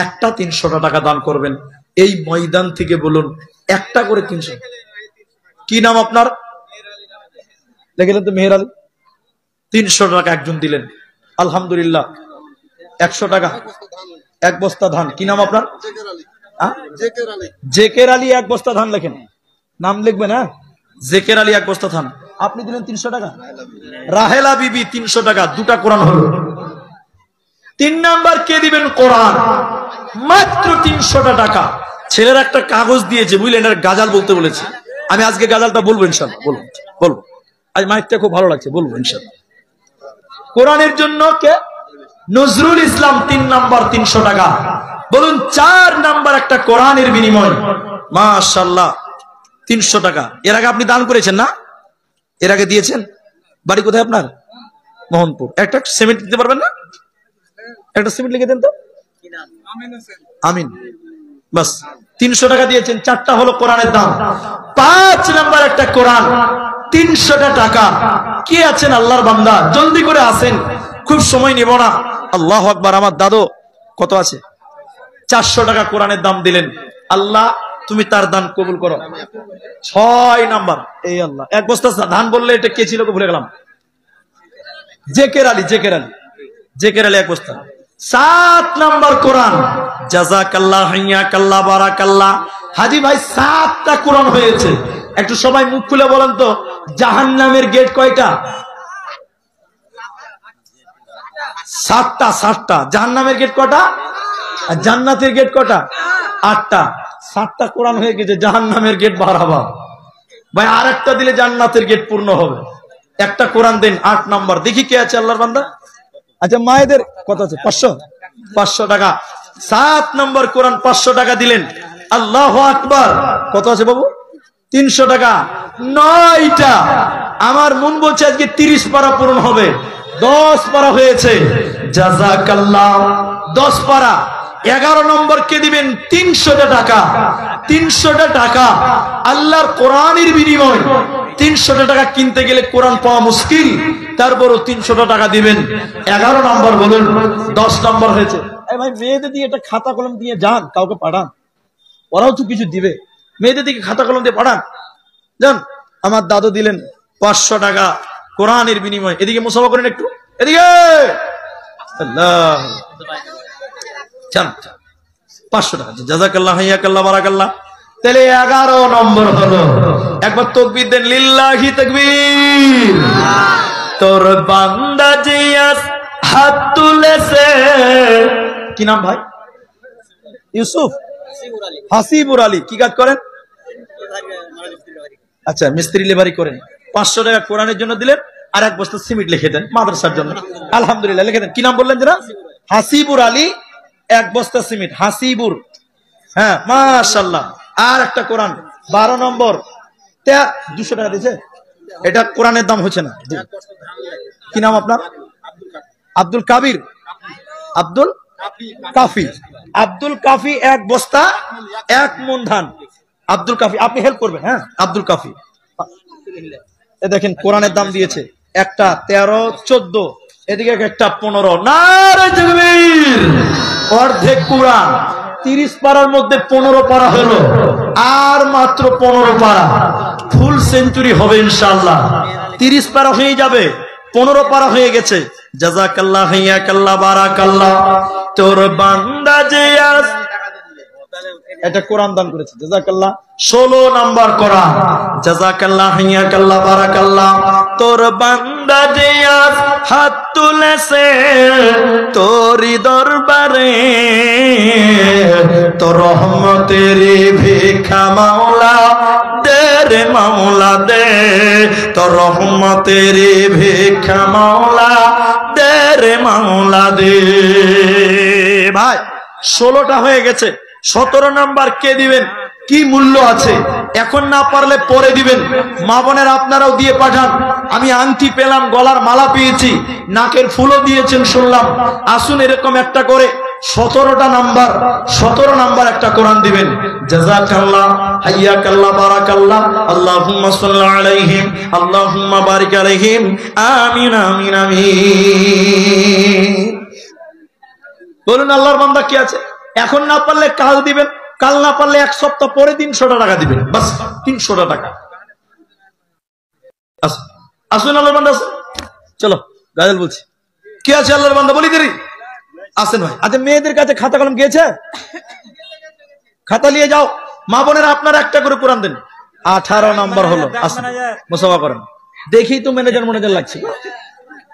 একটা 300 টাকা দান করবেন। এই ময়দান থেকে বলুন, একটা করে 300। কি নাম আপনার? দেখলেন তো, মেহের আলী। 300 টাকা একজন দিলেন, আলহামদুলিল্লাহ। 100 টাকা, এক বস্তা ধান। কি নাম আপনার? জেকের আলী। 1 বস্তা ধান লেখেন, নাম লিখবেন। হ্যাঁ, জেকের আলী 1 বস্তা ধান। আপনি দিলেন 300 টাকা। রাহেলা বিবি 300 টাকা, 2টা কোরআন হলো। 3 নাম্বার কে দিবেন? কোরআন, মাত্র 300 টাকা। ছেলের একটা কাগজ দিয়েছে, বুঝলেন, এর গাজাল বলতে বলেছে। আমি আজকে গাজালটা বলবো ইনশাআল্লাহ, বলবো। আজ মাইকটা খুব ভালো লাগছে, বলবো ইনশাআল্লাহ। কোরআনের জন্য কে? নজরুল ইসলাম। 3 নাম্বার 300 টাকা। বলুন 4 নাম্বার একটা কোরআনের বিনিময়, মাশাআল্লাহ, 300 টাকা। এর আগে আপনি দান করেছেন না? এর আগে দিয়েছেন? বাড়ি কোথায় আপনার? মোহনপুর। একটা সিমেন্ট দিতে পারবেন না? একটা সিমেন্ট লিখে দেন তো। আমিন। বাস, 300 টাকা দিয়েছেন। 4টা হলো কোরআনের দাম। 5 নাম্বার একটা কোরআন, 300 টাকা। কি আছেন আল্লাহর বান্দা? জলদি করে আসেন, খুব সময় নেব না। আল্লাহু আকবার। আমার দাদু কত আছে? 400 টাকা কোরআনের দাম দিলেন। আল্লাহ তুমি তার দান কবুল করো। 6 নাম্বার, এই আল্লাহ, 1 বস্তা ধান বললে এটা কে ছিল ভুলে গেলাম। জেকের আলী 1 বস্তা। 7 নাম্বার কোরআন, জাযাকাল্লাহ, হাইয়াকাল্লাহ, বারাকাল্লাহ। হাজী ভাই 7টা কোরআন হয়েছে। একটু সবাই মুখ খুলে বলেন তো, জাহান্নামের গেট কয়টা? 7টা। জাহান্নামের গেট কয়টা? আর জান্নাতের গেট কয়টা? 8টা। 7টা কোরআন হয়ে গেছে, জাহান্নামের গেট বাড়াবা। ভাই আর একটা দিলে জান্নাতের গেট পূর্ণ হবে। একটা কোরআন দেন। 8 নাম্বার। দেখি কে আছে আল্লাহর বান্দা। আচ্ছা, মায়েদের কত আছে? 500 টাকা। 7 নম্বর কোরআন, 500 টাকা দিলেন। আল্লাহু আকবার। কত আছে বাবু? 300 টাকা। 9টা। আমার মন বলছে আজকে 30 পারা পূরণ হবে। 10 পারা হয়েছে, জাযাকাল্লাহ। 10 পারা। 11 নম্বর কে দিবেন? 300 টাকা। 300 টাকা আল্লাহর কোরআনের বিনিময়। 300 টাকা কিনতে গেলে কোরআন পাওয়া মুশকিল, তারপরও 300 টাকা দিবেন। 11 নম্বর বলুন। 10 নম্বর হয়েছে। ভাই মেয়েদের দিয়ে একটা খাতা কলম দিয়ে যান, কাউকে পাঠান, ওরাও তো কিছু দিবে। মেয়েদের দিকে খাতা কলম দিয়ে পাঠান, যান। আমার দাদু দিলেন 500 টাকা কোরআনের বিনিময়। এদিকে মুসাফা করেন একটু, এদিকে। আল্লাহ, 500 টাকা। জাযাকাল্লাহ, হাইয়াকাল্লাহ, বারাকাল্লাহ। তাহলে 11 নম্বর হলো। একবার তাকবীর দেন, লিল্লাহি তাকবীর। তোর বান্দা জিয়াস হাত তুলেছে। কি নাম ভাই? ইউসুফ হাসিবুর আলী। কি কাজ করেন? আচ্ছা, মিস্ত্রি লেবারি করেন, 500 টাকা কোরআনের জন্য দিলেন, আর 1 বস্তা সিমেন্ট লিখে দেন মাদ্রাসার জন্য। আলহামদুলিল্লাহ, লিখে দেন। কি নাম বললেন যেন? হাসিবুর আলী, 1 বস্তা সিমেন্ট, হাসিবুর। হ্যাঁ, মাশাআল্লাহ। আর একটা কোরআন 12 নম্বর 200 টাকা দিয়েছে। এটা কোরআনের দাম হচ্ছে না। কি নাম আপনার? আব্দুল কাবির, আব্দুল কাফি, আব্দুল কাফি, 1 বস্তা 1 মণ ধান। আব্দুল কাফি, আপনি হেল্প করবেন। হ্যাঁ, আব্দুল কাফি। দেখেন কোরআনের দাম দিয়েছে, একটা 13, 14, এদিকে একটা 15। নারে তাকবীর! অর্ধেক কোরআন 30 পারার মধ্যে 15 পারা হলো, আর মাত্র 15 পারা, ফুল সেঞ্চুরি হবে ইনশাআল্লাহ। 30 পারা হয়ে যাবে, 15 পারা হয়ে গেছে। জাযাকাল্লাহ, হাইয়াকাল্লাহ, বারাকাল্লাহ। তোর বান্দা যে আজ, এটা কোরআন দান করেছে, জাযাকাল্লাহ। 16 নাম্বার কোরআন। জাযাকাল্লাহ, হাইয়াকাল্লাহ, বারাকাল্লাহ। তোর বান্দা যে আজ হাত তুলেছে তোরি দরবারে, তোর রহমতের ভিক্ষা মাওলা দে রে মাওলা দে, তোর রহমতের ভিক্ষা মাওলা দে রে মাওলা দে। ভাই 16টা হয়ে গেছে, 17 নাম্বার কে দিবেন? কি মূল্য আছে? এখন না পারলে পরে দিবেন। মা বোনের আপনারাও দিয়ে পাঠান। আমি আংটি পেলাম, গলার মালা পেয়েছি, নাকের ফুলও দিয়েছেন শুনলাম। আসুন এরকম একটা করে 17টা নাম্বার, 17 নাম্বার একটা কোরআন দিবেন। জাযাকাল্লাহ, হাইয়াকাল্লাহ, বারাকাল্লাহ। আল্লাহুম্মা সাল্লি আলাইহিম, আল্লাহুম্মা বারিক আলাইহিম। আমিন, আমিন, আমিন। বলুন আল্লাহর বান্দা কি আছে? এখন না পারলে কাল দিবেন, কাল না পারলে 1 সপ্তাহ পরে 300 টাকা দিবেন, বাস 300 টাকা। আসুন আল্লাহর বান্দা। চলো গাজল বলছি, কি আছে আল্লাহর বান্দা? বলি দেরি আসেন ভাই। আচ্ছা, মেয়েদের কাছে খাতা কলম গিয়েছে? খাতা নিয়ে যাও। মা বোনেরা আপনারা একটা করে কোরআন দেন। 18 নাম্বার হলো। আসুন মুসাফা করেন। দেখি তো ম্যানেজার লাগছে।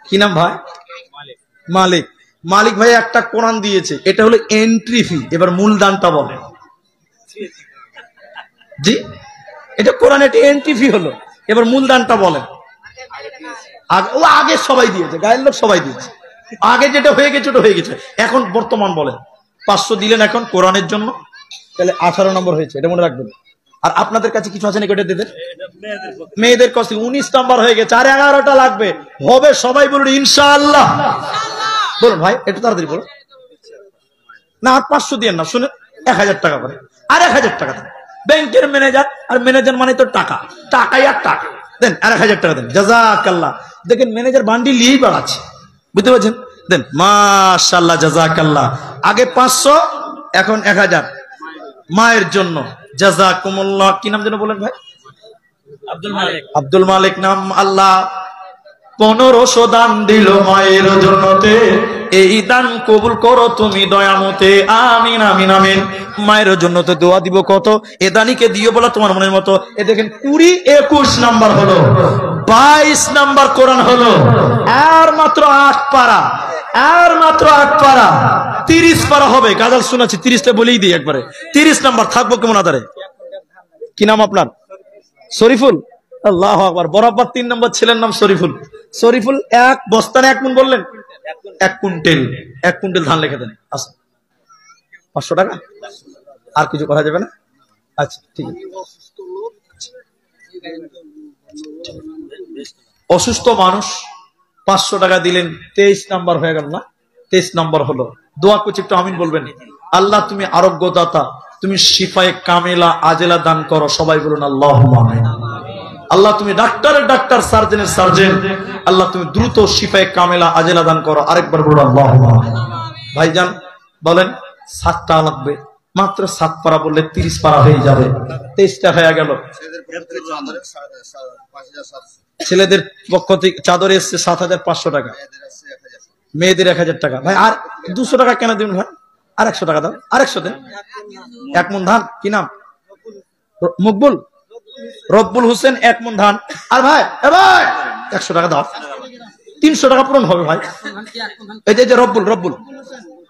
কি নাম ভাই? মালিক। মালিক ভাই একটা কোরআন দিয়েছে, এটা হলো এন্ট্রি ফি। এবার মূল দানটা বলেন। জি, এটা কোরআন, এটা এন্ট্রি ফি হলো। এবার মূল দানটা বলেন। আগে সবাই দিয়েছে, গায়ের লোক সবাই দিয়েছে। আগে যেটা হয়ে গেছে ওটা হয়ে গেছে। এখন বর্তমান বলেন। 500 দিলেন এখন কোরআনের জন্য, তাহলে 18 নম্বর হয়েছে, এটা মনে রাখবেন। আর আপনাদের কাছে কিছু আছে নাকি? ওটা দিতেন। মেয়েদের কাছে 19 নাম্বার হয়ে গেছে, আর 11টা লাগবে। হবে সবাই বলুন ইনশাআল্লাহ। বলুন ভাই, একটু তাড়াতাড়ি বলুন না। আর 500 দিয়েন না, শুনে 1000 টাকা করে, আর 1000 টাকা দেন। ব্যাংকের ম্যানেজার, আর ম্যানেজার মানে তো টাকা, টাকাই আর টাকা দেন। আর 1000 টাকা দেন। জাযাকাল্লাহ। দেখেন ম্যানেজার বান্ডিল নিয়েই বাড়াচ্ছে, বুঝতে পারছেন? দেন মাশাআল্লাহ, জাযাকাল্লাহ। আগে 500, এখন 1000 মায়ের জন্য। জাযাকুমুল্লাহ। কি নাম যেন বলেন ভাই? আব্দুল মালিক। আব্দুল মালিক নাম। আল্লাহ 1500 দান দিল মায়ের জন্যতে, এই দান কবুল করো তুমি দয়ামতে। আমিন, আমিন, আমিন। মায়ের জন্যতে দোয়া দিব কত, এ দানিকে দিও বলা তোমার মনের মতো। এ দেখেন 20, 21 নাম্বার হলো, 22 নাম্বার কোরআন হলো। আর মাত্র 8 পারা, আর মাত্র 8 পারা, 30 পারা হবে। গাজাল শোনাচ্ছি, 30টা বলেই দিই একবারে। 30 নাম্বার থাকবো কেমন আদারে? কি নাম আপনার? শরীফুল। আল্লাহু আকবার। বরাবর 3 নম্বর ছেলের নাম শরীফুল। শরীফুল 1 বস্তানে 1 মণ বললেন, 1 কুইন্টাল, 1 কুইন্টাল ধান লিখে দেন। আসুন 500 টাকা। আর কিছু করা যাবে না? আচ্ছা ঠিক আছে। অসুস্থ মানুষ 500 টাকা দিলেন, 23 নাম্বার হয়ে গেল না? 23 নাম্বার হলো। দোয়া করছি, একটু আমিন বলবেন। আল্লাহ তুমি আরোগ্য দাতা, তুমি শিফায়ে কামেলা আজেলা দান করো। সবাই বলুন আল্লাহুম্মা আমিন। আল্লাহ তুমি ডাক্তারের ডাক্তার, সার্জনের সার্জন। আল্লাহ তুমি দ্রুত শিফায়ে কামেলা আজেলা দান করো। আরেকবার বলুন আল্লাহুম্মা আমিন। ভাইজান বলেন 7টা লাগবে, মাত্র 7 পারা বললে 30 পারা হয়ে যাবে। 23টা হয়ে গেল। ছেলেদের পক্ষ থেকে চাদর এসছে 7500 টাকা, মেয়েদের 1000 টাকা। ভাই আর 200 টাকা কেন দিবেন ভাই? আর 100 টাকা দাও, আর 100 দেন। 1 মণ ধান। কি নাম? মকবুল, রব্বুল হোসেন। 1 মণ ধান। আর ভাই, এ ভাই 100 টাকা দাও, 300 টাকা পূরণ হবে ভাই। এই যে রব্বুল, রব্বুল,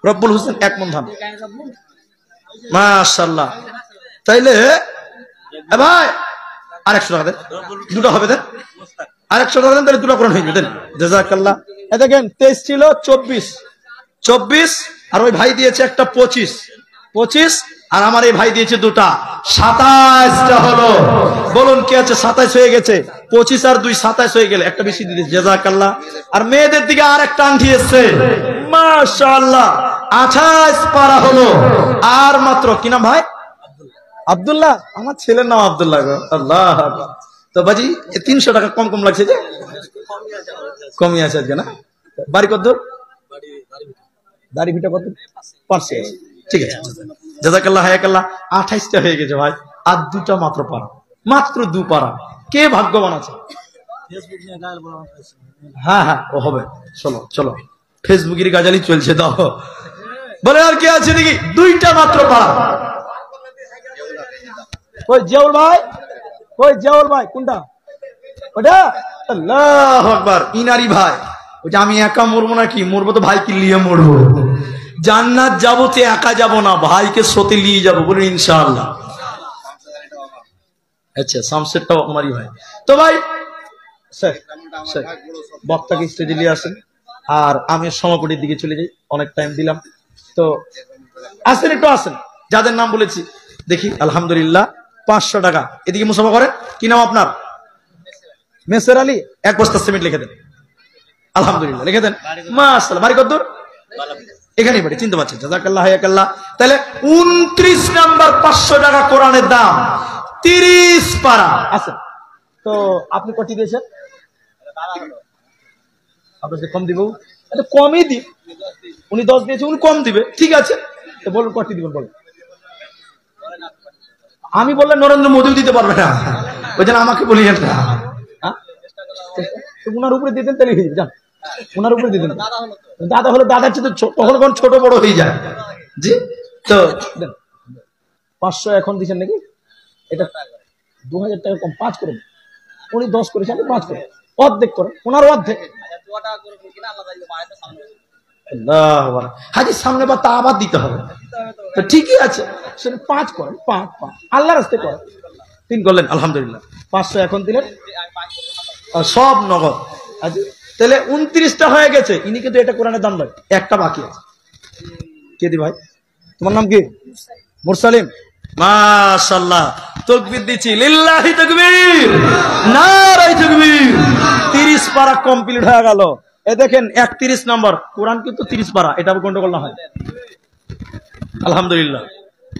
রব্বুল হোসেন 1 মণ ধান। মাশাআল্লাহ। তাইলে এ ভাই আর 100 টাকা দেন, দুটো হবে দেন, আর 100 টাকা দেন, তাহলে দুটো কোরআন হয়ে যাবে দেন। জাযাকাল্লাহ। এই দেখেন 23 ছিল 24 আর ওই ভাই দিয়েছে একটা 25 আর আমার এই ভাই দিয়েছে দুটা, 27টা হলো। বলুন কি আছে? 27 হয়ে গেছে। 25 আর 2 27 হয়ে গেলে একটা বেশি দিয়েছে। জাযাকাল্লাহ। আর মেয়েদের দিকে আর একটা আংটি এসছে, মাশাআল্লাহ 28 পারা হলো। আর মাত্র কি নাম ভাই? আব্দুল্লাহ। আমার ছেলের নাম আব্দুল্লাহ। আল্লাহ। তো বাজি 300 টাকা কম লাগছে যে, কমই আছে আজকে না? বাড়ি কত? দাড়ি ভিটা কত? 500। ঠিক আছে, জাযাকাল্লাহ হায়াকাল্লাহ। 28টা হয়ে গেছে ভাই, আর দুটা মাত্র পারা, মাত্র 2 পারা। কে ভাগ্যবান আছে? হ্যাঁ ও হবে। চলো ফেসবুকের গাজালি চলছে তো, বলে আর কে আছে দেখি? 2টা মাত্র পারা। কই জিয়াউল ভাই কোনটা? ওটা আল্লাহু আকবার, ইনারি ভাই। ওটা আমি একা মরবো নাকি? মরবো তো ভাইকে নিয়ে মরবো। জান্নাত যাবো তো একা যাবো না, ভাইকে সাথে নিয়ে যাবো, বলুন ইনশাআল্লাহ। আচ্ছা, সামসেটটাও আমারই ভাই। তো ভাই স্যার বক্তাকে স্টেজে নিয়ে আসেন, আর আমি সমাপতির দিকে চলে যাই, অনেক টাইম দিলাম। তো আসেন, একটু আসেন, যাদের নাম বলেছি দেখি। আলহামদুলিল্লাহ 500 টাকা। এদিকে মুসাফা করেন। কি নাম আপনার? মেসের আলী। 1 বস্তা সিমেন্ট লিখে দেন। আলহামদুলিল্লাহ লিখে দেন। মাশাআল্লাহ। বাড়ি কত? এখানেই বাড়ি, চিনতে পারছেন। জাযাকাল্লাহ হায়াকাল্লাহ। তাহলে 29 নাম্বার 500 টাকা কোরআনের দাম, 30 পারা আছে। তো আপনি কটি দিয়েছেন? আপনাকে কম দিব? এটা কমই দিন। উনি 10 দিয়েছে, উনি কম দিবে, ঠিক আছে। তো বলুন কটি দিবেন বলুন। আমি বললে নরেন্দ্র মোদীও দিতে পারবে না, ওই জন্য আমাকে বলিয়েন না। উনার উপরে দিতেন তাহলে হয়ে যান, উনার উপরে দিতেন। দাদা হলো, দাদার চেয়ে তখন ছোট বড় হয়ে যায়। জি, তো 500 এখন দিচ্ছেন নাকি? এটা 2000 টাকা কম, 5 করে। উনি 10 করেছেন, 5 করে, অর্ধেক করে, ওনার অর্ধেক। হাজির সামনে বা তা আবার দিতে হবে, তো ঠিকই আছে। 5 করেন, 5 আল্লাহ রাস্তে করেন। 3 করলেন, আলহামদুলিল্লাহ। 500 এখন দিলেন, সব নগদ। আচ্ছা, তাহলে 29টা হয়ে গেছে। ইনি কিন্তু এটা কোরআনের দাম নয়, একটা বাকি আছে। কে দি ভাই? তোমার নাম কি? মুরসালিম। মাশাআল্লাহ, তাকবীর দিচ্ছি, লিল্লাহি তাকবীর, নারায়ে তাকবীর। 30 পারা কমপ্লিট হয়ে গেল। এ দেখেন 31 নম্বর কোরআন কিন্তু 30 পারা, এটা গন্ডগোল না হয়। আলহামদুলিল্লাহ,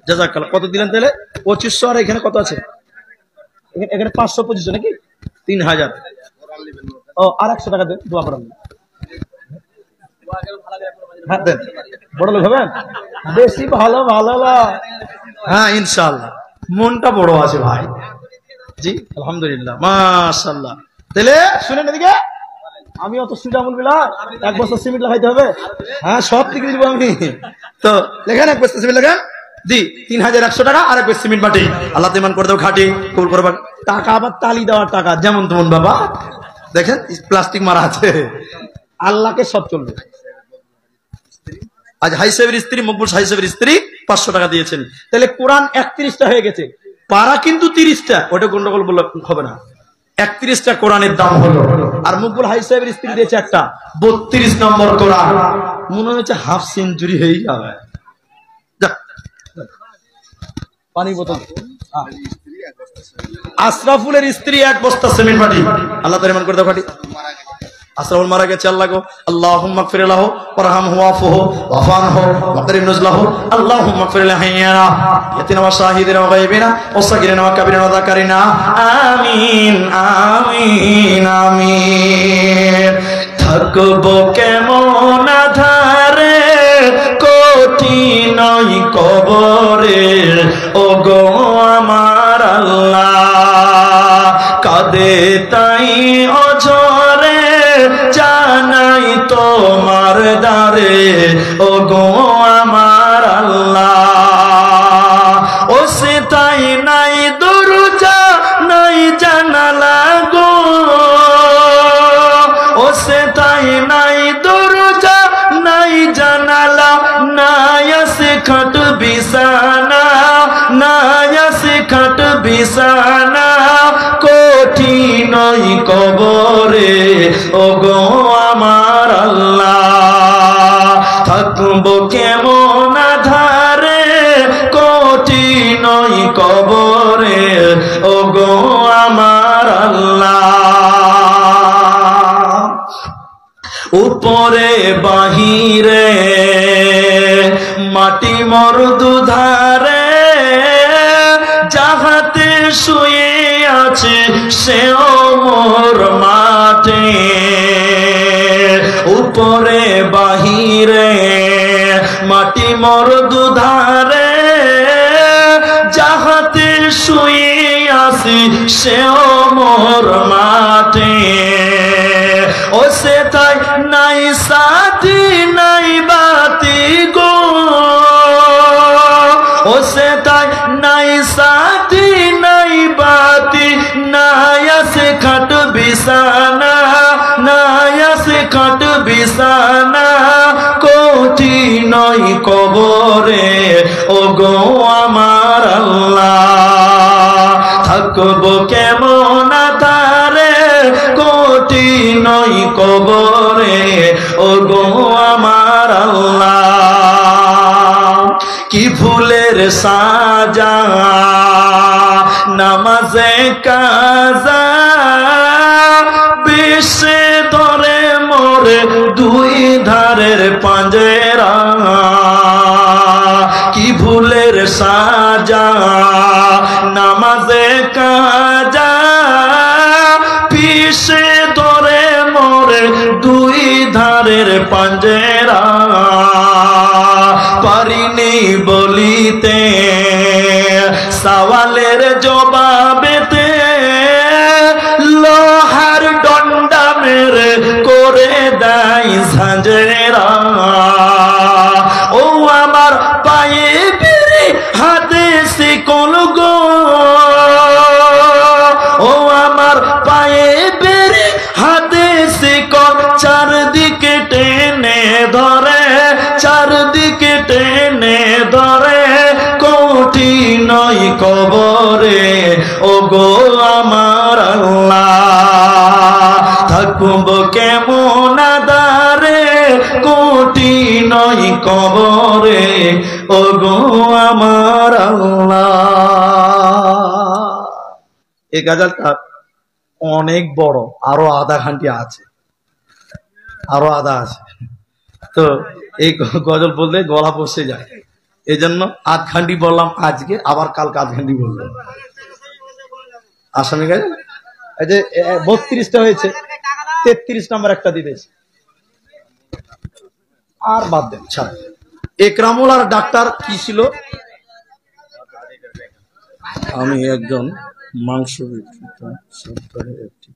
জাযাকাল্লাহ। কত দিলেন তাহলে? 2500। আর এখানে কত আছে? এখানে 525 নাকি? 3000। ও, আর 100 টাকা দেন, দোয়া করেন। হ্যাঁ দেন, বড় লোক হবেন, বেশি ভালো। হ্যাঁ ইনশাআল্লাহ, মনটা বড় আছে ভাই। জি আলহামদুলিল্লাহ, মাশাআল্লাহ। তাহলে শুনেন এদিকে, আমি অত সুজা বলবি না, 1 বস্তা সিমেন্ট লাগাইতে হবে। হ্যাঁ, সব দিকে দিব আমি। তো লেখেন 1 বস্তা সিমেন্ট লেখেন, দি 3100 টাকা। আর 1 বস্তা সিমেন্ট বাটি, আল্লাহ তেমান করে দেবো, খাটি কবুল করবে। টাকা আবার তালি দেওয়ার টাকা, যেমন তেমন বাবা। দেখেন প্লাস্টিক মারা আছে, আল্লাহকে সব চলবে। আজ হাই সাহেবের স্ত্রী, মকবুল সাহেবের স্ত্রী 500 টাকা দিয়েছেন। তাহলে কোরআন 31টা হয়ে গেছে, পারা কিন্তু 30টা। ওটা গন্ডগোল বললে হবে না। 31টা কোরআনের দাম হলো। আর মকবুল হাই সাহেবের স্ত্রী দিয়েছে একটা 32 নম্বর কোরআন। মনে হচ্ছে হাফ সেঞ্চুরি হয়ে যাবে। পানি বোতল। আশরাফুলের স্ত্রী 1 বস্তা সিমেন্ট বাটি, আল্লাহ তাআলা মান করে দাও খাটি। আশরাফুল মারা গেছে, আল্লাহ গো, আল্লাহুম্মা গফির লাহু ওয়ারহামহু ওয়াফুহু ওয়াফানহু ওয়াকরিম নুজলাহু, আল্লাহুম্মা গফির লিহাইয়িনা ইয়াতিনা ওয়া শাহিদিনা ওয়া গায়বিনা ওয়া সাগিরিনা ওয়া কাবিরিনা ওয়া যাকারিনা, আমিন আমিন আমিন। থাকবো কেমন আধারে, কঠিন কবরে, ও গো আমার আল্লাহ, কাঁদে তাই অঝরে, জানাই তোমার দারে, ও গো আমার আল্লাহ। ও সে তাই নাই দরজা, নাই জানালা গো, ও সে তাই নাই দরজা, নাই জানালা, নাই আছে খাট বিছানা, নাই আছে খাট বিছানা, নই কবরে ওগো আমার আল্লাহ থাকবো কেমন আধারে কঠিন নই কবরে ওগো আমার আল্লাহ উপরে বাহিরে মাটি মরদু ধারে যাহাতে শুয়ে আছে সেও মোর মাঠে উপরে বাহিরে মাটি মরদু ধারে যাহাতে শুয়ে আছে সেও মোর মাঠে ও সে তাই নাই সাথী নাই বাতি গো ও সে তাই নাই সাথী নাই বাতি নাই আসে খাট বিছানা নাই আসে খাট বিছানা কোটি নই কবরে ওগো আমার আল্লাহ থাকবো কেমন আধারে কোটি নই কবরে ওগো আমার আল্লাহ কি ফুলের সাজা নামাজে কাজা বিশ্বে ধরে মোরে দুই ধারের পাঞ্জেরা কি ফুলের সাজা নামাজে কাজা পিছে ধরে মোরে দুই ধারের পাঞ্জেরা পারিনি বলিতে সওয়ালের জবাবেতে লোহার ডন্ডা মেরে করে দেয় ঝাঁঝেরা ও আমার পায়ে বেরে হাতে শিকল গো ও আমার পায়ে বেরে হাতে শিকল চারদিকে টেনে ধরে চারদিকে টেনে ধরে কোটি নই কবরে ওগো আমার আল্লাহ থাকবো কেমন আধারে কোটি নই কবরে ওগো আমার আল্লাহ এই গাজালটা অনেক বড় আরো আধা ঘন্টা আছে আরো আধা আছে তো এই গজল বললে গলা বসে যায় এই জন্য আধ ঘন্টি বললাম আজকে আবার কালকে আধ ঘন্টি বললাম আসামি গাছ এই যে 32টা হয়েছে 33 নাম্বার একটা দিবে আর বাদ দেন ছাড় একরামুল আর ডাক্তার কি ছিল আমি একজন মাংস বিক্রেতা সপ্তাহে একটি